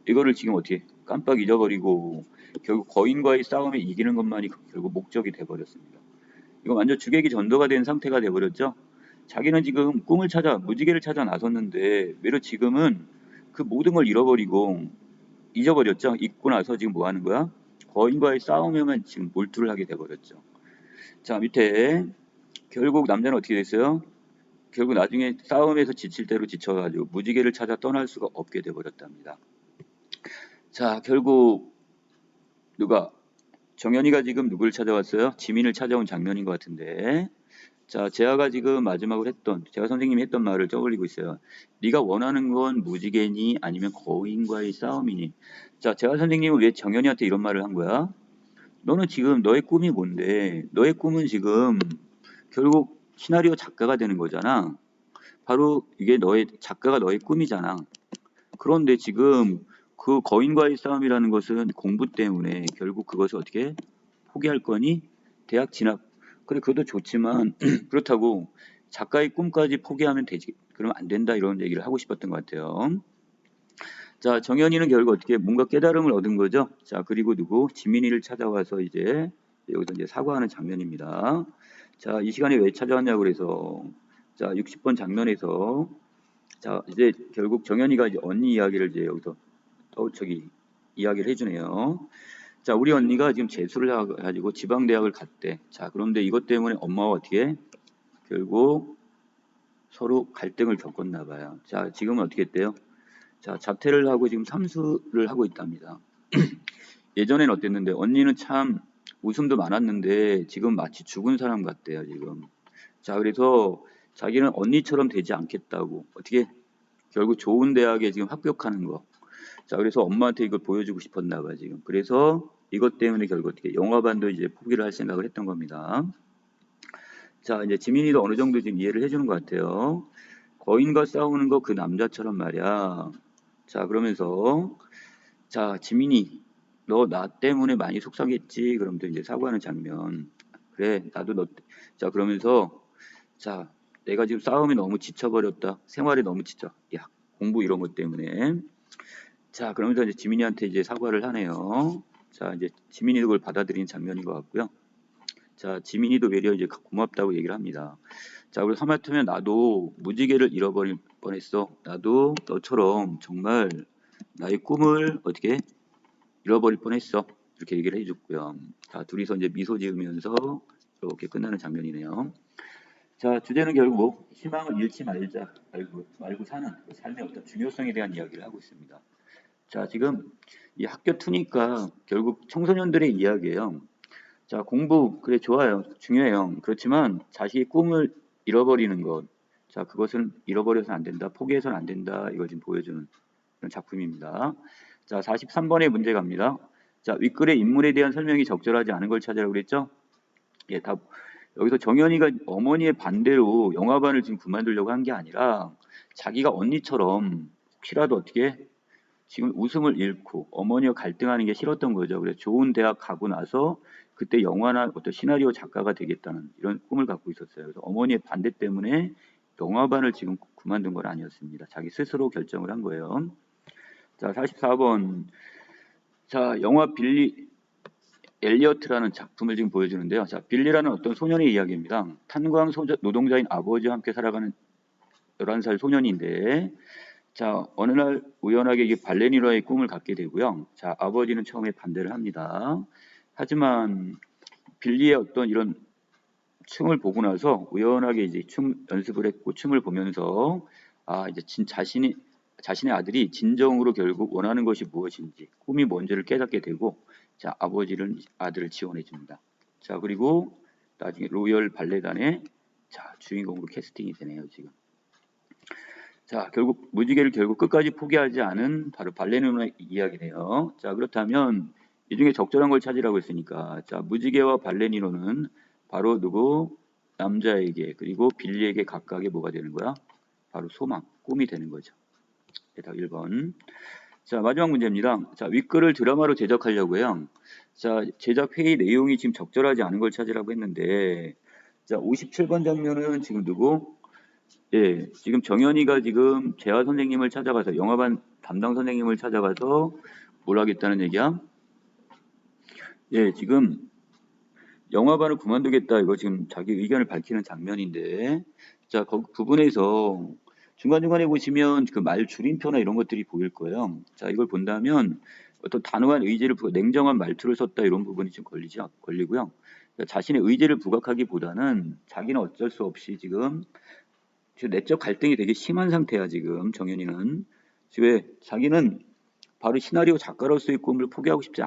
이거를 지금 어떻게 깜빡 잊어버리고, 결국 거인과의 싸움에 이기는 것만이 결국 목적이 돼버렸습니다. 이거 완전 주객이 전도가 된 상태가 돼버렸죠. 자기는 지금 꿈을 찾아, 무지개를 찾아 나섰는데, 왜로 지금은 그 모든 걸 잃어버리고, 잊어버렸죠. 잊고 나서 지금 뭐 하는 거야? 거인과의 싸움에만 지금 몰두를 하게 돼버렸죠. 자, 밑에 결국 남자는 어떻게 됐어요? 결국 나중에 싸움에서 지칠 대로 지쳐가지고 무지개를 찾아 떠날 수가 없게 돼버렸답니다. 자, 결국 누가 정연이가 지금 누구를 찾아왔어요? 지민을 찾아온 장면인 것 같은데, 자, 재하가 지금 마지막으로 했던, 재하 선생님이 했던 말을 떠올리고 있어요. 네가 원하는 건 무지개니 아니면 거인과의 싸움이니? 자, 재하 선생님은 왜 정연이한테 이런 말을 한 거야? 너는 지금 너의 꿈이 뭔데? 너의 꿈은 지금 결국 시나리오 작가가 되는 거잖아. 바로 이게 너의 작가가 너의 꿈이잖아. 그런데 지금 그 거인과의 싸움이라는 것은 공부 때문에 결국 그것을 어떻게 포기할 거니? 대학 진학. 그래, 그것도 좋지만 그렇다고 작가의 꿈까지 포기하면 되지. 그러면 안 된다 이런 얘기를 하고 싶었던 것 같아요. 자, 정연이는 결국 어떻게 뭔가 깨달음을 얻은 거죠. 자, 그리고 누구? 지민이를 찾아와서 이제 여기서 이제 사과하는 장면입니다. 자, 이 시간에 왜 찾아왔냐고 그래서 자, 60번 장면에서 자, 이제 결국 정연이가 이제 언니 이야기를 이제 여기서 이야기를 해주네요. 자, 우리 언니가 지금 재수를 해가지고 지방대학을 갔대. 자, 그런데 이것 때문에 엄마와 어떻게 결국 서로 갈등을 겪었나 봐요. 자, 지금은 어떻게 했대요? 자, 자퇴를 하고 지금 삼수를 하고 있답니다. 예전엔 어땠는데 언니는 참 웃음도 많았는데 지금 마치 죽은 사람 같대요, 지금. 자, 그래서 자기는 언니처럼 되지 않겠다고 어떻게 결국 좋은 대학에 지금 합격하는 거. 자, 그래서 엄마한테 이걸 보여주고 싶었나 봐, 지금. 그래서 이것 때문에 결국 어떻게 영화반도 이제 포기를 할 생각을 했던 겁니다. 자, 이제 지민이도 어느 정도 지금 이해를 해주는 것 같아요. 거인과 싸우는 거 그 남자처럼 말이야. 자, 그러면서 자, 지민이 너 나 때문에 많이 속상했지? 그러면서 이제 사과하는 장면. 그래, 나도 너. 자, 그러면서 자, 내가 지금 싸움에 너무 지쳐버렸다. 생활에 너무 지쳐. 야, 공부 이런 것 때문에. 자, 그러면서 이제 지민이한테 이제 사과를 하네요. 자, 이제 지민이도 그걸 받아들이는 장면인 것 같고요. 자, 지민이도 외려 이제 고맙다고 얘기를 합니다. 자, 우리 하마터면 나도 무지개를 잃어버릴 뻔했어. 나도 너처럼 정말 나의 꿈을 어떻게 잃어버릴 뻔했어. 이렇게 얘기를 해줬고요. 자, 둘이서 이제 미소 지으면서 이렇게 끝나는 장면이네요. 자, 주제는 결국 희망을 잃지 말고 사는 그 삶의 어떤 중요성에 대한 이야기를 하고 있습니다. 자, 지금 이 학교 투니까 결국 청소년들의 이야기예요. 자, 공부 그래 좋아요. 중요해요. 그렇지만 자식의 꿈을 잃어버리는 것. 자, 그것은 잃어버려서는 안 된다. 포기해서는 안 된다. 이걸 지금 보여주는 그런 작품입니다. 자, 43번의 문제 갑니다. 자, 윗글의 인물에 대한 설명이 적절하지 않은 걸 찾으라고 그랬죠? 예, 답. 여기서 정연이가 어머니의 반대로 영화반을 지금 그만두려고 한 게 아니라 자기가 언니처럼 혹시라도 어떻게 지금 웃음을 잃고 어머니와 갈등하는 게 싫었던 거죠. 그래서 좋은 대학 가고 나서 그때 영화나 어떤 시나리오 작가가 되겠다는 이런 꿈을 갖고 있었어요. 그래서 어머니의 반대 때문에 영화반을 지금 그만둔 건 아니었습니다. 자기 스스로 결정을 한 거예요. 자, 44번. 자, 영화 빌리 엘리어트라는 작품을 지금 보여주는데요. 자, 빌리라는 어떤 소년의 이야기입니다. 탄광 노동자인 아버지와 함께 살아가는 11살 소년인데 자, 어느 날 우연하게 이 발레리노의 꿈을 갖게 되고요. 자, 아버지는 처음에 반대를 합니다. 하지만 빌리의 어떤 이런 춤을 보고 나서 우연하게 이제 춤 연습을 했고 춤을 보면서 이제 자신의 아들이 진정으로 결국 원하는 것이 무엇인지 꿈이 뭔지를 깨닫게 되고 자, 아버지는 아들을 지원해 줍니다. 자, 그리고 나중에 로열 발레단의 자, 주인공으로 캐스팅이 되네요, 지금. 자, 결국 무지개를 결국 끝까지 포기하지 않은 바로 발레리노의 이야기네요. 자, 그렇다면 이 중에 적절한 걸 찾으라고 했으니까 자, 무지개와 발레리노는 바로 누구? 남자에게 그리고 빌리에게 각각의 뭐가 되는 거야? 바로 소망, 꿈이 되는 거죠. 답 1번. 자, 마지막 문제입니다. 자, 윗글을 드라마로 제작하려고요. 자, 제작 회의 내용이 지금 적절하지 않은 걸 찾으라고 했는데 자, 57번 장면은 지금 누구? 예, 지금 정현이가 지금 재화 선생님을 찾아가서 영화반 담당 선생님을 찾아가서 뭘 하겠다는 얘기야? 예, 지금 영화반을 그만두겠다 이거 지금 자기 의견을 밝히는 장면인데 자, 그 부분에서 중간중간에 보시면 그 말 줄임표나 이런 것들이 보일 거예요. 자, 이걸 본다면 어떤 단호한 의지를 냉정한 말투를 썼다 이런 부분이 좀 걸리고요. 자신의 의지를 부각하기보다는 자기는 어쩔 수 없이 지금 내적 갈등이 되게 심한 상태야 지금 정현이는. 왜 자기는 바로 시나리오 작가로서의 꿈을 포기하고 싶지